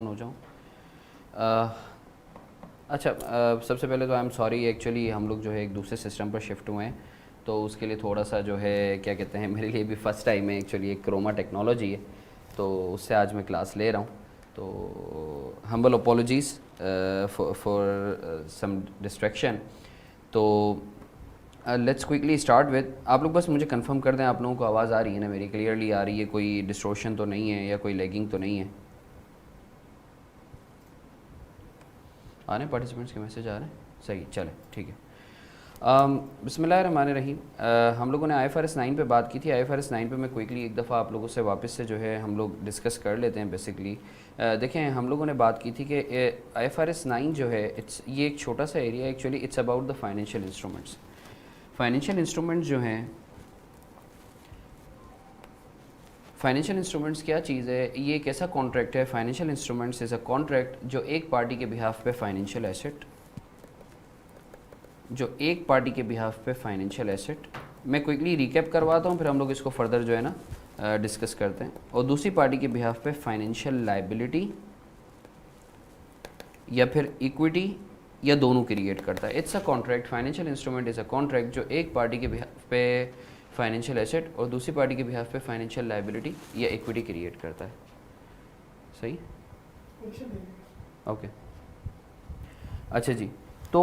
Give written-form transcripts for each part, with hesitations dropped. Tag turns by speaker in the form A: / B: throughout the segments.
A: हो जाऊँ। अच्छा, सबसे पहले तो आई एम सॉरी, एक्चुअली हम लोग जो है एक दूसरे सिस्टम पर शिफ्ट हुए हैं, तो उसके लिए थोड़ा सा जो है क्या कहते हैं, मेरे लिए भी फ़र्स्ट टाइम है एक्चुअली। एक क्रोमा टेक्नोलॉजी है, तो उससे आज मैं क्लास ले रहा हूँ। तो हम्बल अपोलॉजीज़ फॉर सम डिस्ट्रैक्शन। तो लेट्स क्विकली स्टार्ट विद, आप लोग बस मुझे कंफर्म कर दें आप लोगों को आवाज़ आ रही है ना, मेरी क्लियरली आ रही है, कोई डिस्टोर्शन तो नहीं है या कोई लैगिंग तो नहीं है? आ रहे हैं पार्टिसिपेंट्स के मैसेज आ रहे हैं? सही, चले ठीक है। बिस्मिल्लाहिर्रहमानिर्रहीम। हम लोगों ने IFRS 9 पे बात की थी। IFRS 9 पे मैं क्विकली एक दफ़ा आप लोगों से वापस से जो है हम लोग डिस्कस कर लेते हैं। बेसिकली देखें, हम लोगों ने बात की थी कि IFRS 9 जो है ये एक छोटा सा area actually, it's about the financial instruments. Financial instruments जो हैं, फाइनेंशियल इंस्ट्रूमेंट्स क्या चीज़ है, ये एक ऐसा कॉन्ट्रैक्ट है। Financial instruments is a contract जो एक पार्टी के बिहाफ पे फाइनेंशियल एसेट, जो एक पार्टी के बिहाफ पे फाइनेंशियल एसेट, मैं क्विकली रिकैप करवाता हूँ, फिर हम लोग इसको फर्दर जो है ना डिस्कस करते हैं। और दूसरी पार्टी के बिहाफ पे फाइनेंशियल लाइबिलिटी या फिर इक्विटी या दोनों क्रिएट करता है। It's a contract, financial instrument is a contract जो एक पार्टी के बिहाफ पे फाइनेंशियल एसेट और दूसरी पार्टी के बिहाफ पे फाइनेंशियल लाइबिलिटी या इक्विटी क्रिएट करता है। सही, ओके। अच्छा जी, तो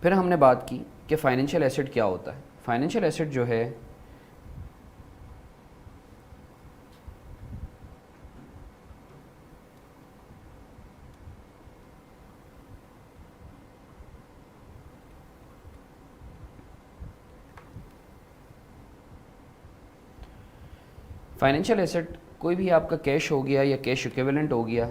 A: फिर हमने बात की कि फाइनेंशियल एसेट क्या होता है। फाइनेंशियल एसेट जो है फाइनेंशियल एसेट कोई भी आपका कैश हो गया या कैश इक्विवेलेंट हो गया,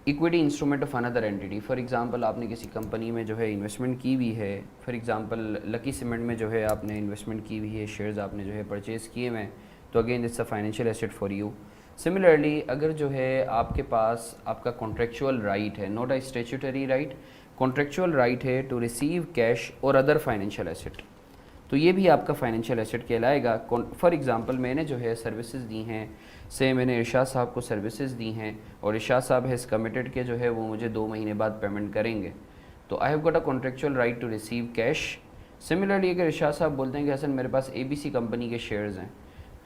A: equity instrument of another entity. For example आपने किसी कंपनी में जो है इन्वेस्टमेंट की हुई है, फॉर एग्जांपल लकी सीमेंट में जो है आपने इन्वेस्टमेंट की हुई है, शेयर्स आपने जो है परचेज़ किए हुए हैं, तो again it's a financial asset for you. Similarly अगर जो है आपके पास आपका कॉन्ट्रेक्चुअल राइट है, not a statutory right, contractual right है टू रिसीव कैश और अदर फाइनेंशियल एसेट, तो ये भी आपका फाइनेंशियल एसेट कहलाएगा। फॉर एग्जांपल मैंने जो है सर्विसेज दी हैं, से मैंने इरशाद साहब को सर्विसेज दी हैं और इरशाद साहब हैज़ कमिटेड के जो है वो मुझे 2 महीने बाद पेमेंट करेंगे, तो I have got a contractual right to receive cash. Similarly अगर इरशाद साहब बोलते हैं कि हसन मेरे पास ABC कंपनी के शेयर्स हैं,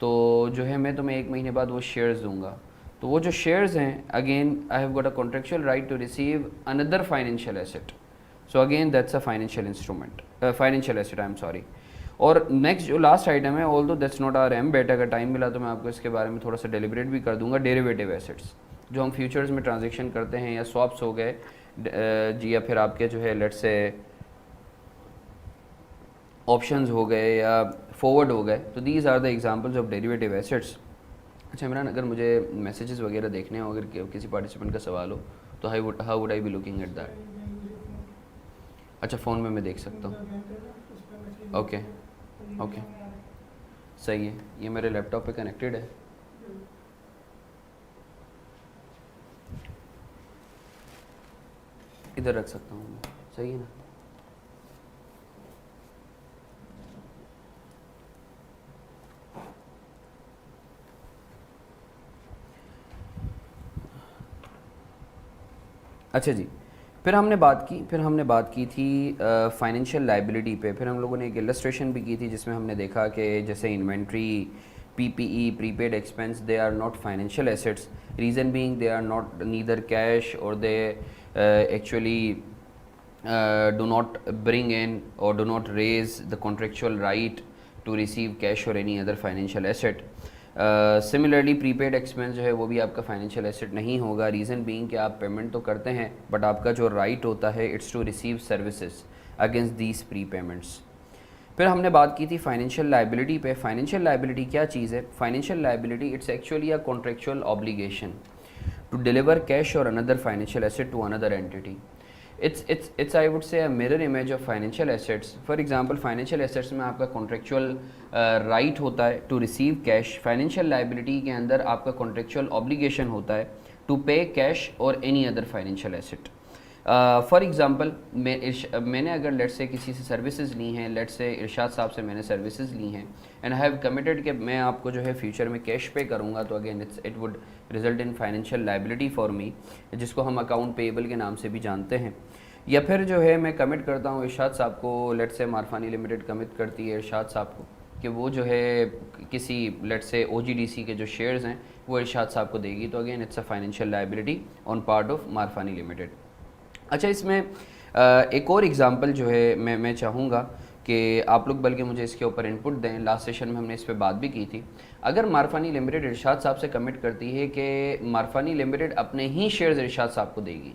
A: तो जो है मैं तुम्हें 1 महीने बाद वो शेयर्स दूंगा, तो वो जो शेयर्स हैं again I have got a contractual right to receive another financial asset, so again that's a financial instrument, financial asset, I am sorry. और नेक्स्ट जो लास्ट आइटम है, ऑल दो दैट्स नॉट आर एम बेट, अगर time मिला तो मैं आपको इसके बारे में थोड़ा सा डेलिब्रेट भी कर दूंगा, डेरिवेटिव एसेट्स जो हम फ्यूचर्स में ट्रांजेक्शन करते हैं, या स्वैप्स हो गए जी, या फिर आपके जो है लेट्स से ऑप्शंस हो गए या फॉरवर्ड हो गए, तो these are the examples of derivative assets. अच्छा इमरान, अगर मुझे मैसेजेस वगैरह देखने हो, अगर किसी पार्टिसिपेंट का सवाल हो, तो how would I be looking at that? अच्छा, फ़ोन में मैं देख सकता हूँ, ओके ओके, सही है, ये मेरे लैपटॉप पे कनेक्टेड है। इधर रख सकता हूँ मैं, सही है ना? अच्छा जी, फिर हमने बात की थी फाइनेंशियल लाइबिलिटी पे। फिर हम लोगों ने एक इलस्ट्रेशन भी की थी जिसमें हमने देखा कि जैसे inventory, PPE, prepaid expense, they are not financial assets, reason being they are not neither cash और they actually do not bring in or do not raise the contractual right to receive cash or any other financial asset. Similarly prepaid expense जो है वो भी आपका financial asset नहीं होगा, reason being कि आप पेमेंट तो करते हैं बट आपका जो राइट होता है it's to receive services against these prepayments. फिर हमने बात की थी फाइनेंशियल लाइबिलिटी पे। फाइनेंशियल लाइबिलिटी क्या चीज़ है? Financial liability it's actually a contractual obligation to deliver cash और another financial asset to another entity. It's I would say a mirror image of financial assets. For example, financial assets में आपका contractual right होता है to receive cash, financial liability के अंदर आपका contractual obligation होता है to pay cash or any other financial asset. For example मैंने अगर लेट्स से किसी से सर्विसेज ली हैं, लेट्स से इरशाद साहब से मैंने सर्विसेज ली हैं एंड आई हैव कमिटेड कि मैं आपको जो है फ्यूचर में कैश पे करूँगा, तो again it would result in financial liability for me, जिसको हम अकाउंट पेएबल के नाम से भी जानते हैं। या फिर जो है मैं कमिट करता हूँ इरशाद साहब को, लेट्स से मारफानी लिमिटेड कमिट करती है इरशाद साहब को कि वो जो है किसी लेट्स से OGDC के जो शेयर्स हैं वो इरशाद साहब को देगी, तो again it's a financial liability on part of Marfani limited. अच्छा, इसमें एक और एग्ज़ाम्पल जो है मैं चाहूँगा कि आप लोग बल्कि मुझे इसके ऊपर इनपुट दें। लास्ट सेशन में हमने इस पर बात भी की थी। अगर मारफानी लिमिटेड इरशाद साहब से कमिट करती है कि मारफानी लिमिटेड अपने ही शेयर्स इरशाद साहब को देगी,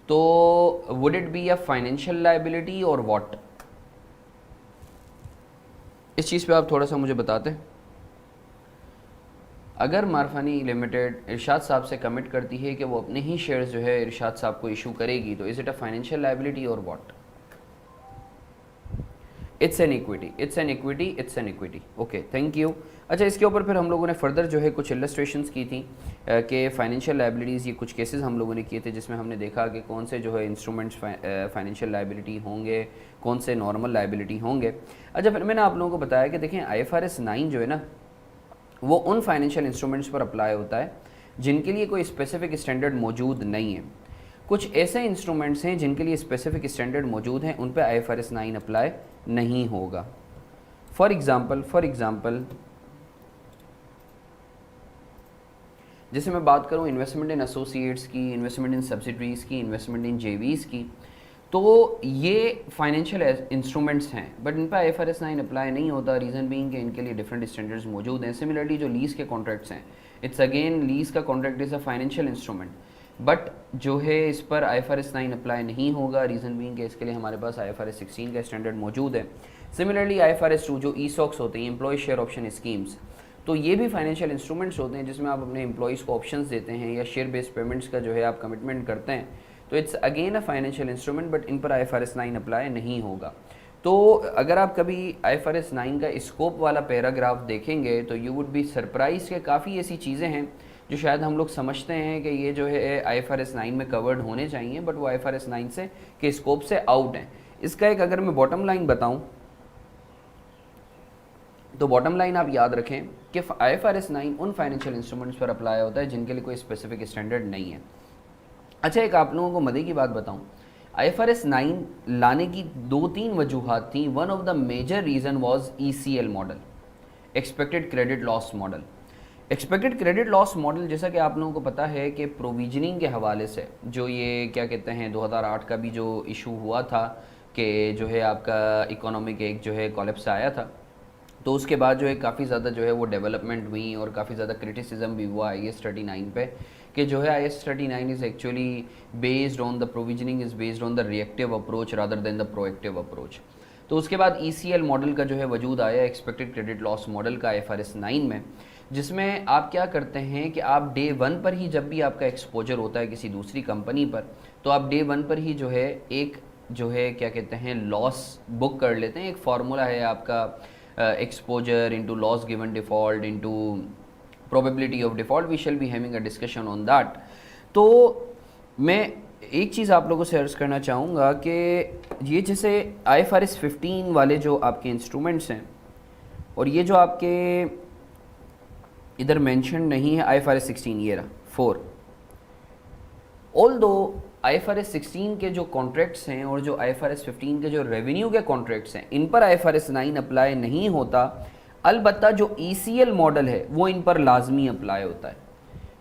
A: तो would it be a financial liability और व्हाट? इस चीज़ पे आप थोड़ा सा मुझे बताते हैं। अगर मारफानी लिमिटेड इरशाद साहब से कमिट करती है कि वो अपने ही शेयर्स जो है इरशाद साहब को इशू करेगी, तो is it a financial liability और what? It's an equity, it's an equity, it's an equity. Okay, thank you. अच्छा, इसके ऊपर फिर हम लोगों ने फर्दर जो है कुछ इलस्ट्रेशंस की थी कि फाइनेंशियल लाइबिलिटीज़, ये कुछ केसेस हम लोगों ने किए थे जिसमें हमने देखा कि कौन से जो है इंस्ट्रूमेंट्स फाइनेंशियल लाइबिलिटी होंगे, कौन से नॉर्मल लाइबिलिटी होंगे। अच्छा, फिर मैंने आप लोगों को बताया कि देखें IFRS 9 जो है ना, वो उन फाइनेंशियल इंस्ट्रूमेंट्स पर अप्लाई होता है जिनके लिए कोई स्पेसिफिक स्टैंडर्ड मौजूद नहीं है। कुछ ऐसे इंस्ट्रूमेंट्स हैं जिनके लिए स्पेसिफिक स्टैंडर्ड मौजूद हैं, उन पे IFRS 9 अप्लाई नहीं होगा। फॉर एग्ज़ाम्पल जैसे मैं बात करूं इन्वेस्टमेंट इन एसोसिएट्स की, इन्वेस्टमेंट इन सब्सिडरीज़ की, इन्वेस्टमेंट इन JVs की, तो ये फाइनेंशियल इंस्ट्रूमेंट्स हैं बट इन पर IFRS 9 अप्लाई नहीं होता। रीज़न बीइंग कि इनके लिए डिफरेंट स्टैंडर्ड्स मौजूद हैं। सिमिलरली जो लीज़ के कॉन्ट्रैक्ट्स हैं, इट्स अगेन लीज़ का contract is a financial instrument, but जो है इस पर IFRS 9 अप्लाई नहीं होगा। रीज़न बीइंग कि इसके लिए हमारे पास IFRS 16 का स्टैंडर्ड मौजूद है। सिमिलरली IFRS 2 जो ESOPs होते हैं, एम्प्लॉय शेयर ऑप्शन स्कीम्स, तो ये भी फाइनेंशियल इंस्ट्रूमेंट्स होते हैं जिसमें आप अपने एम्प्लॉयज़ को ऑप्शंस देते हैं या शेयर बेस्ड पेमेंट्स का जो है आप कमिटमेंट करते हैं, तो it's again a financial instrument, but in पर IFRS 9 अप्लाई नहीं होगा। तो अगर आप कभी IFRS 9 का स्कोप वाला पैराग्राफ देखेंगे तो यू वुड बी सरप्राइज कि काफ़ी ऐसी चीज़ें हैं जो शायद हम लोग समझते हैं कि ये जो है IFRS 9 में कवर्ड होने चाहिए, बट वो IFRS 9 से के स्कोप से आउट हैं। इसका एक अगर मैं बॉटम लाइन बताऊँ तो बॉटम लाइन आप याद रखें कि IFRS 9 उन फाइनेंशियल इंस्ट्रूमेंट्स पर अप्लाई होता है जिनके लिए कोई स्पेसिफिक स्टैंडर्ड नहीं है। अच्छा, एक आप लोगों को मज़े की बात बताऊं, IFRS 9 लाने की 2-3 वजूहात थी। One of the major reason was ECL model, expected credit loss model. Expected credit loss model, जैसा कि आप लोगों को पता है कि प्रोविजनिंग के हवाले से जो ये क्या कहते हैं 2008 का भी जो इशू हुआ था कि जो है आपका इकोनॉमिक एक जो है कॉलेप्स आया था, तो उसके बाद जो है काफ़ी ज़्यादा जो है वो डेवलपमेंट हुई और काफ़ी ज़्यादा क्रिटिसिज्म भी हुआ IAS 39 पे कि जो है IAS 39 is actually based on the provisioning is based on the reactive approach rather than the proactive approach. तो उसके बाद ECL मॉडल का जो है वजूद आया, एक्सपेक्टेड क्रेडिट लॉस मॉडल का IFRS 9 में, जिसमें आप क्या करते हैं कि आप डे 1 पर ही जब भी आपका एक्सपोजर होता है किसी दूसरी कंपनी पर, तो आप डे 1 पर ही जो है एक जो है क्या कहते हैं लॉस बुक कर लेते हैं। एक फार्मूला है आपका exposure into loss given default into probability of default, we shall be having a discussion on that। तो मैं एक चीज़ आप लोगों से अर्ज़ करना चाहूँगा कि ये जैसे IFRS 15 वाले जो आपके इंस्ट्रूमेंट्स हैं और ये जो आपके इधर मेंशन नहीं है IFRS 16, ये रहा 4, ऑल्दो IFRS 16 के जो कॉन्ट्रैक्ट्स हैं और जो IFRS 15 के जो रेवेन्यू के कॉन्ट्रैक्ट्स हैं, इन पर IFRS 9 अप्लाई नहीं होता। अलबत्ता जो ECL मॉडल है वो इन पर लाजमी अप्लाई होता है।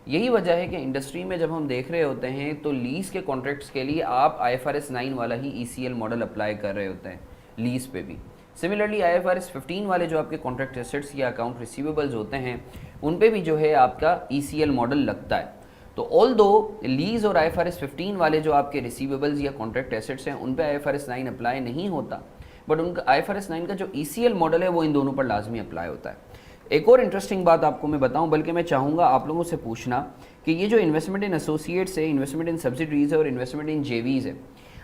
A: यही वजह है कि इंडस्ट्री में जब हम देख रहे होते हैं तो लीज़ के कॉन्ट्रैक्ट्स के लिए आप IFRS 9 वाला ही ECL मॉडल अप्लाई कर रहे होते हैं लीज़ पे भी। सिमिलरली IFRS 15 वाले जो आपके कॉन्ट्रैक्ट एसेट्स या अकाउंट रिसीवेबल्स होते हैं उन पे भी जो है आपका ECL मॉडल लगता है। तो ऑल्दो लीज और IFRS 15 वाले जो आपके रिसीवेबल्स या कॉन्ट्रैक्ट एसेट्स हैं उन पे IFRS 9 अप्लाई नहीं होता, बट उनका IFRS 9 का जो ECL मॉडल है वो इन दोनों पर लाजमी अप्लाई होता है। एक और इंटरेस्टिंग बात आपको मैं बताऊं, बल्कि मैं चाहूँगा आप लोगों से पूछना कि ये जो इन्वेस्टमेंट इन एसोसिएट्स है, इन्वेस्टमेंट इन सब्सिडरीज है और इन्वेस्टमेंट इन JVs है,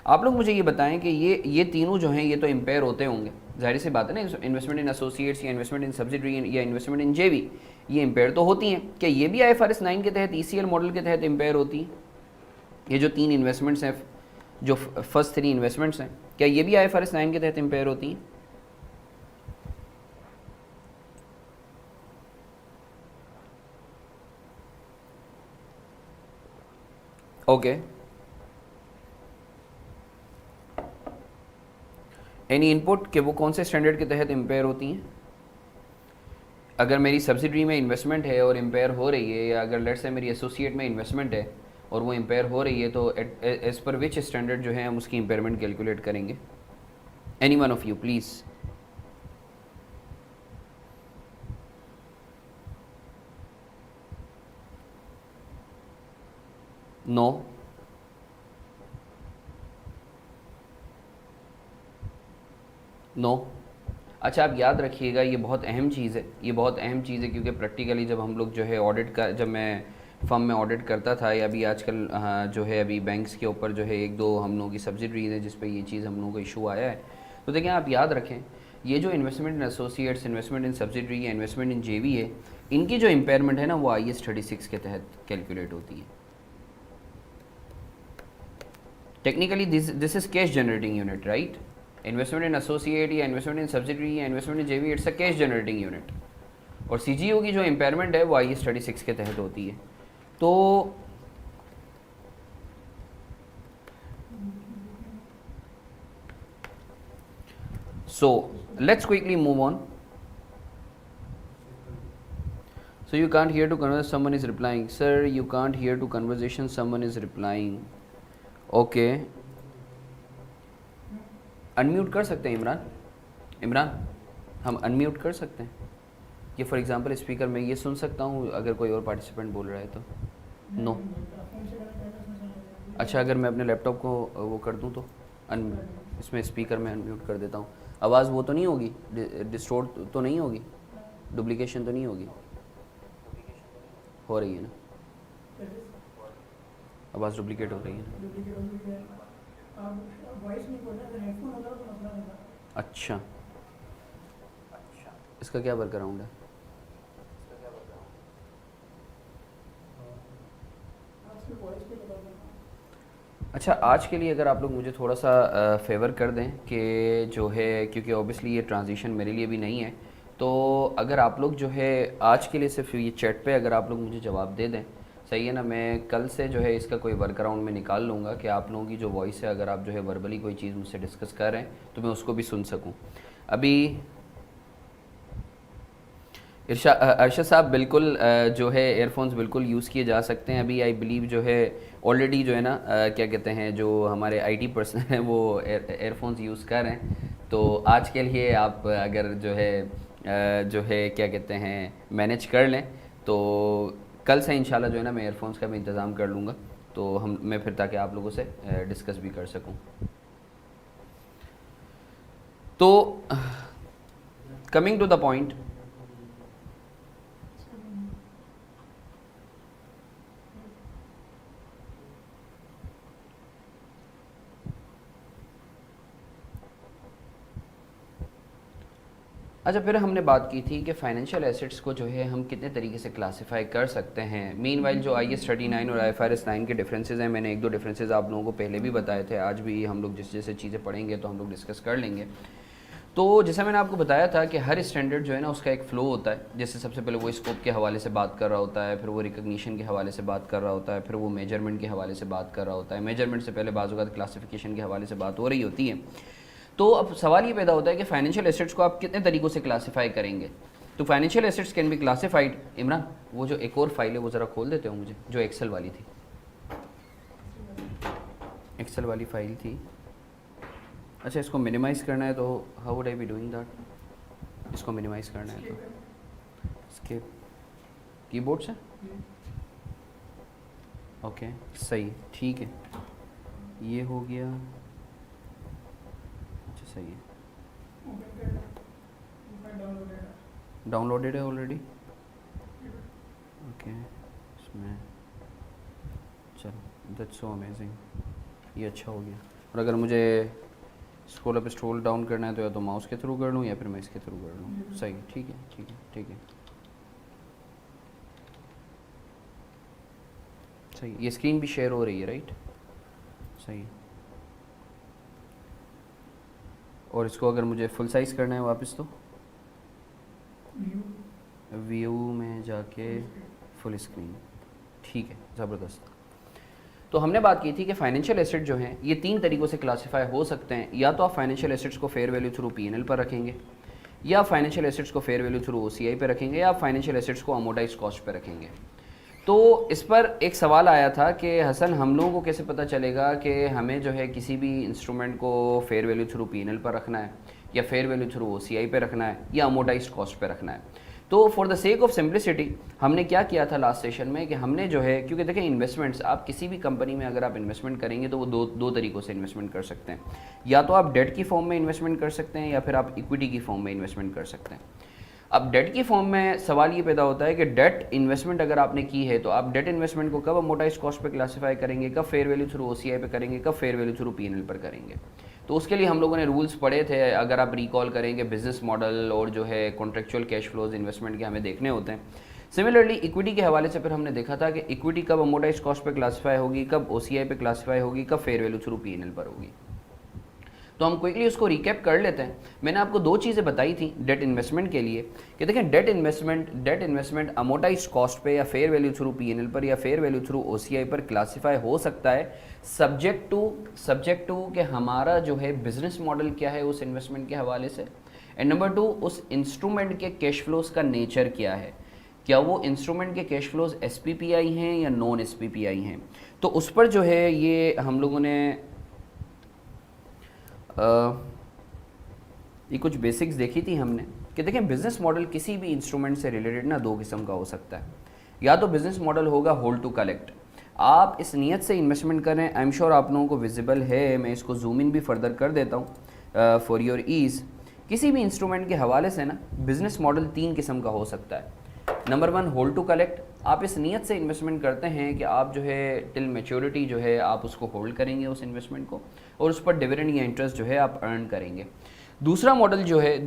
A: आप लोग मुझे ये बताएं कि ये तीनों जो हैं ये तो इम्पेयर होते होंगे, जाहिर सी बात है ना। इन्वेस्टमेंट इन एसोसिएट्स या इन्वेस्टमेंट इन सब्सिडरी या इन्वेस्टमेंट इन JV ये इम्पेयर तो होती हैं। क्या ये भी IFRS 9 के तहत ECL मॉडल के तहत इम्पेयर होती हैं? ये जो तीन इन्वेस्टमेंट्स हैं जो फर्स्ट 3 इन्वेस्टमेंट्स हैं, क्या ये भी IFRS 9 के तहत इम्पेयर होती हैं? ओके, एनी इनपुट कि वो कौन से स्टैंडर्ड के तहत इम्पेयर होती हैं? अगर मेरी सब्सिडरी में इन्वेस्टमेंट है और इम्पेयर हो रही है, या अगर लेट्स से मेरी एसोसिएट में इन्वेस्टमेंट है और वो इम्पेयर हो रही है, तो एज पर विच स्टैंडर्ड जो है हम उसकी इम्पेयरमेंट कैलकुलेट करेंगे? Any one of you please. No, no. अच्छा, आप याद रखिएगा, ये बहुत अहम चीज़ है, ये बहुत अहम चीज़ है, क्योंकि प्रैक्टिकली जब हम लोग जो है ऑडिट का, जब मैं फर्म में ऑडिट करता था, या अभी आजकल जो है अभी बैंक्स के ऊपर जो है 1-2 हम लोगों की सब्सिडरीज है जिस पे ये चीज़ हम लोगों को इशू आया है, तो देखिए आप याद रखें, ये जो इन्वेस्टमेंट इन एसोसिएट्स, इन्वेस्टमेंट इन सब्सिडरी या इन्वेस्टमेंट इन जेवी है, इनकी जो इम्पेयरमेंट है ना, वो IAS 36 के तहत कैलकुलेट होती है। Technically this is cash generating unit, right? Investment in associate या इन्वेस्टमेंट इन सब्सिडरी या इन्वेस्टमेंट इन जेवी, it's a cash generating unit. और CGO की जो इम्पेयरमेंट है वो IAS 36 के तहत होती है। तो so let's quickly move on. So you can't hear to conversation, someone is replying. Sir, you can't hear to conversation, someone is replying. Okay. Unmute कर सकते हैं इमरान? इमरान, हम अनम्यूट कर सकते हैं? ये फॉर एग्जांपल स्पीकर में ये सुन सकता हूँ अगर कोई और पार्टिसिपेंट बोल रहा है तो? नो। अच्छा, अगर मैं अपने लैपटॉप को वो कर दूँ तो इसमें स्पीकर में अनम्यूट कर देता हूँ, आवाज़ वो तो नहीं होगी, डिस्टोर्ट तो नहीं होगी, डुप्लीकेशन तो नहीं होगी? हो रही है ना आवाज़? डुप्लीकेट हो रही है ना? अच्छा, इसका क्या वर्क अराउंड है? अच्छा, आज के लिए अगर आप लोग मुझे थोड़ा सा फेवर कर दें कि जो है, क्योंकि ऑब्वियसली ये ट्रांजिशन मेरे लिए भी नहीं है, तो अगर आप लोग जो है आज के लिए सिर्फ ये चैट पे अगर आप लोग मुझे जवाब दे दें, सही है ना? मैं कल से जो है इसका कोई वर्क अराउंड में निकाल लूँगा कि आप लोगों की जो वॉइस है, अगर आप जो है वर्बली कोई चीज़ मुझसे डिस्कस कर रहे हैं तो मैं उसको भी सुन सकूँ। अभी अरशद साहब, बिल्कुल जो है एयरफोन्स बिल्कुल यूज़ किए जा सकते हैं। अभी आई बिलीव जो है ऑलरेडी जो है ना क्या कहते हैं, जो हमारे IT पर्सन हैं वो एयरफोन्स यूज़ कर रहे हैं। तो आज के लिए आप अगर जो है क्या कहते हैं मैनेज कर लें, तो कल से इंशाल्लाह जो है ना मैं एयरफोन्स का भी इंतज़ाम कर लूँगा, तो मैं फिर ताकि आप लोगों से डिस्कस भी कर सकूँ। तो कमिंग टू द पॉइंट, अच्छा, फिर हमने बात की थी कि फाइनेंशियल एसेट्स को जो है हम कितने तरीके से क्लासिफाई कर सकते हैं। मीनवाइल जो IAS 39 और IFRS 9 के डिफरेंसेस हैं, मैंने 1-2 डिफरेंसेस आप लोगों को पहले भी बताए थे, आज भी हम लोग जैसे चीज़ें पढ़ेंगे तो हम लोग डिस्कस कर लेंगे। तो जैसा मैंने आपको बताया था कि हर स्टैंडर्ड जो है ना उसका एक फ़्लो होता है। जैसे सबसे पहले वो स्कोप के हवाले से बात कर रहा होता है, फिर वो रिकग्निशन के हवाले से बात कर रहा होता है, फिर वो मेजरमेंट के हवाले से बात कर रहा होता है। मेजरमेंट से पहले बाज़ औक़ात क्लासिफिकेशन के हवाले से बात हो रही होती है। तो अब सवाल ये पैदा होता है कि फाइनेंशियल एसेट्स को आप कितने तरीक़ों से क्लासीफाई करेंगे। तो financial assets can be classified. Imran, वो जो एक और फाइल है वो ज़रा खोल देते हो मुझे, जो एक्सेल वाली थी, एक्सेल वाली फाइल थी। अच्छा, इसको मिनिमाइज़ करना है तो how would I be doing that? इसको मिनिमाइज़ करना है तो इसके कीबोर्ड से, ओके सही, ठीक है, ये हो गया। अच्छा सही है, डाउनलोडेड है ऑलरेडी, ओके। इसमें चलो, दैट्स सो अमेजिंग, ये अच्छा हो गया। और अगर मुझे स्क्रॉल अप स्क्रॉल डाउन करना है तो या तो माउस के थ्रू कर लूँ या फिर मैं इसके थ्रू कर लूँ। सही, ठीक है ठीक है ठीक है, सही। ये स्क्रीन भी शेयर हो रही है, राइट? सही। और इसको अगर मुझे फुल साइज़ करना है वापस तो व्यू में जाके फुल स्क्रीन, ठीक है, ज़बरदस्त। तो हमने बात की थी कि फाइनेंशियल एसेट जो हैं ये 3 तरीक़ों से क्लासीफाई हो सकते हैं। या तो आप फाइनेंशियल एसेट्स को फेयर वैल्यू थ्रू पीएनएल पर रखेंगे, या फाइनेंशियल एसेट्स को फेयर वैल्यू थ्रू ओसीआई पे रखेंगे, या फाइनेंशियल एसेट्स को अमोर्टाइज कॉस्ट पे रखेंगे। तो इस पर एक सवाल आया था कि हसन हम लोगों को कैसे पता चलेगा कि हमें जो है किसी भी इंस्ट्रूमेंट को फेयर वैल्यू थ्रू पीएनएल पर रखना है, या फेयर वैल्यू थ्रू ओसीआई पे रखना है, या अमोर्टाइज कॉस्ट पे रखना है। तो for the sake of simplicity हमने क्या किया था लास्ट सेशन में कि हमने जो है, क्योंकि देखें इन्वेस्टमेंट्स, आप किसी भी कंपनी में अगर आप इन्वेस्टमेंट करेंगे तो वो दो तरीक़ों से इन्वेस्टमेंट कर सकते हैं। या तो आप डेट की फॉर्म में इन्वेस्टमेंट कर सकते हैं, या फिर आप इक्विटी की फॉर्म में इन्वेस्टमेंट कर सकते हैं। अब डेट की फॉर्म में सवाल ये पैदा होता है कि डेट इन्वेस्टमेंट अगर आपने की है तो आप डेट इन्वेस्टमेंट को कब अमोर्टाइज कॉस्ट पे क्लासीफाई करेंगे, कब फेयर वैल्यू थ्रू ओसीआई पे करेंगे, कब फेयर वैल्यू थ्रू पीएनएल पर करेंगे। तो उसके लिए हम लोगों ने रूल्स पढ़े थे, अगर आप रिकॉल करेंगे बिजनेस मॉडल और जो है कॉन्ट्रेक्चुअल कैश फ्लोज इन्वेस्टमेंट के हमें देखने होते हैं। सिमिलरली इक्विटी के हवाले से फिर हमने देखा था कि इक्विटी कब अमोर्टाइज कॉस्ट पे क्लासीफाई होगी, कब ओसीआई पे क्लासीफाई होगी, कब फेयर वैल्यू थ्रू पीएनएल पर होगी। तो हम क्विकली उसको रिकैप कर लेते हैं। मैंने आपको 2 चीज़ें बताई थी डेट इन्वेस्टमेंट के लिए कि देखें डेट इन्वेस्टमेंट अमोर्टाइज कॉस्ट पे या फेयर वैल्यू थ्रू पीएनएल पर या फेयर वैल्यू थ्रू ओसीआई पर क्लासीफाई हो सकता है, सब्जेक्ट टू कि हमारा जो है बिजनेस मॉडल क्या है उस इन्वेस्टमेंट के हवाले से, एंड नंबर 2 उस इंस्ट्रूमेंट के कैश फ्लोज का नेचर क्या है, क्या वो इंस्ट्रूमेंट के कैश फ्लोज एसपीपीआई हैं या नॉन एसपीपीआई हैं। तो उस पर जो है ये हम लोगों ने ये कुछ बेसिक्स देखी थी हमने कि देखें बिजनेस मॉडल किसी भी इंस्ट्रूमेंट से रिलेटेड ना 2 किस्म का हो सकता है। या तो बिजनेस मॉडल होगा होल्ड टू कलेक्ट, आप इस नीयत से इन्वेस्टमेंट करें। आई एम श्योर आप लोगों को विजिबल है, मैं इसको जूम इन भी फर्दर कर देता हूँ फॉर योर ईज़। किसी भी इंस्ट्रूमेंट के हवाले से ना बिजनेस मॉडल 3 किस्म का हो सकता है। नंबर 1 होल्ड टू कलेक्ट, आप इस नीयत से इन्वेस्टमेंट करते हैं कि आप जो है टिल मैच्योरिटी जो है आप उसको होल्ड करेंगे उस इन्वेस्टमेंट को, और उस पर डिविडेंड या इंटरेस्ट जो है आप अर्न करेंगे। दूसरा मॉडल जो है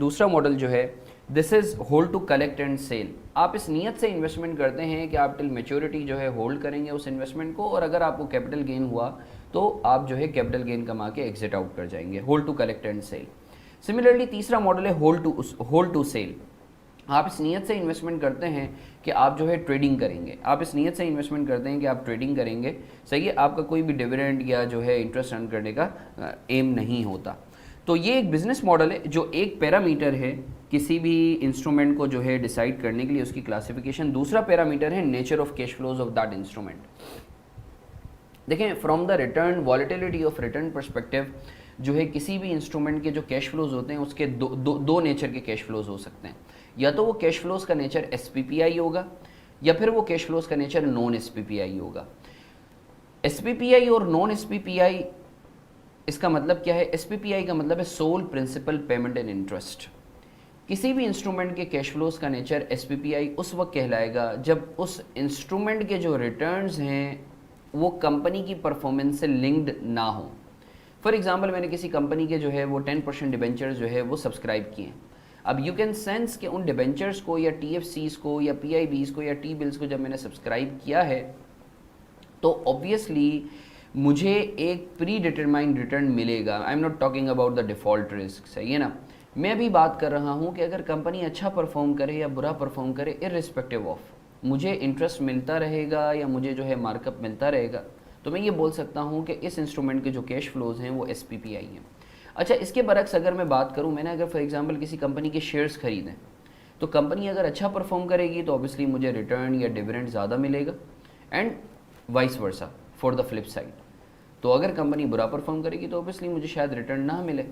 A: this is hold to collect and sell, आप इस नीयत से इन्वेस्टमेंट करते हैं कि आप टिल मैच्योरिटी जो है होल्ड करेंगे उस इन्वेस्टमेंट को, और अगर आपको कैपिटल गेन हुआ तो आप जो है कैपिटल गेन कमा के एग्जिट आउट कर जाएंगे। Hold to collect and sell. Similarly तीसरा मॉडल है होल्ड टू सेल, आप इस नीयत से इन्वेस्टमेंट करते हैं कि आप जो है ट्रेडिंग करेंगे, आप इस नीयत से इन्वेस्टमेंट करते हैं कि आप ट्रेडिंग करेंगे, सही है, आपका कोई भी डिविडेंड या जो है इंटरेस्ट अर्न करने का एम नहीं होता। तो ये एक बिजनेस मॉडल है जो एक पैरामीटर है किसी भी इंस्ट्रूमेंट को जो है डिसाइड करने के लिए उसकी क्लासिफिकेशन। दूसरा पैरामीटर है nature of cash flows of that instrument. देखें from the return volatility of return perspective जो है किसी भी इंस्ट्रूमेंट के जो कैश फ्लोज होते हैं उसके दो नेचर के कैश फ्लोज हो सकते हैं। या तो वो कैश फ्लोज का नेचर एसपीपीआई होगा, या फिर वो कैश फ्लोज का नेचर नॉन एसपीपीआई होगा। एसपीपीआई और नॉन एसपीपीआई, इसका मतलब क्या है? एसपीपीआई का मतलब है sole principal payment and interest. किसी भी इंस्ट्रूमेंट के कैश फ्लोज का नेचर एसपीपीआई उस वक्त कहलाएगा जब उस इंस्ट्रूमेंट के जो रिटर्न्स हैं वो कंपनी की परफॉर्मेंस से लिंक्ड ना हो। फॉर एग्जांपल मैंने किसी कंपनी के जो है वो 10% डिबेंचर्स जो है वो सब्सक्राइब किए। अब यू कैन सेंस कि उन डिबेंचर्स को या टीएफसीज को या पीआईबीज को या टी बिल्स को जब मैंने सब्सक्राइब किया है तो ऑब्वियसली मुझे एक प्री डिटरमाइंड रिटर्न मिलेगा। I am not talking about the default risk, सही है ना। मैं भी बात कर रहा हूँ कि अगर कंपनी अच्छा परफॉर्म करे या बुरा परफॉर्म करे, इर्रिस्पेक्टिव ऑफ मुझे इंटरेस्ट मिलता रहेगा या मुझे जो है मार्कअप मिलता रहेगा, तो मैं ये बोल सकता हूँ कि इस इंस्ट्रूमेंट के जो कैश फ्लोज हैं वो एसपीपीआई हैं। अच्छा, इसके बरक्स अगर मैं बात करूँ, मैंने अगर फॉर एग्जांपल किसी कंपनी के शेयर्स खरीदें तो कंपनी अगर अच्छा परफॉर्म करेगी तो ऑब्वियसली मुझे रिटर्न या डिविडेंड ज़्यादा मिलेगा, and vice versa for the flip side. तो अगर कंपनी बुरा परफॉर्म करेगी तो ऑब्वियसली मुझे शायद रिटर्न ना मिले।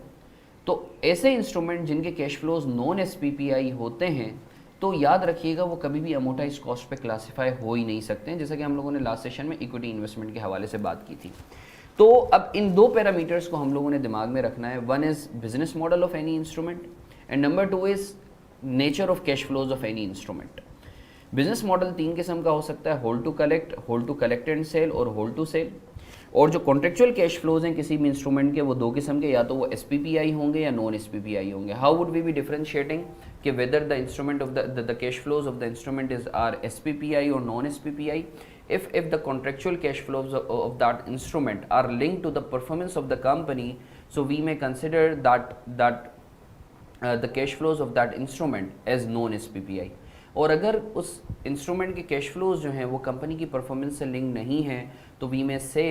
A: तो ऐसे इंस्ट्रूमेंट जिनके कैश फ्लोज नॉन एसपीपीआई होते हैं तो याद रखिएगा वो कभी भी अमोर्टाइज कॉस्ट पे क्लासीफाई हो ही नहीं सकते हैं, जैसा कि हम लोगों ने लास्ट सेशन में इक्विटी इन्वेस्टमेंट के हवाले से बात की थी। तो अब इन 2 पैरामीटर्स को हम लोगों ने दिमाग में रखना है। One is business model of any instrument and number 2 is nature of cash flows of any instrument. Business model 3 किस्म का हो सकता है, hold to collect and sell और होल्ड टू सेल। और जो कॉन्ट्रेक्चुअल कैश फ्लोज हैं किसी भी इंस्ट्रूमेंट के वो 2 किस्म के, या तो वो एसपीपीआई होंगे या नॉन एसपीपीआई होंगे। How would we be differentiating कि whether the instrument of the cash flows of the instrument is are SPPI और non SPPI? if the contractual cash flows of that instrument are linked to the performance of the company, so we may consider that the cash flows of that instrument as non SPPI. और अगर उस instrument के cash flows जो हैं वो company की performance से link नहीं है तो वी में से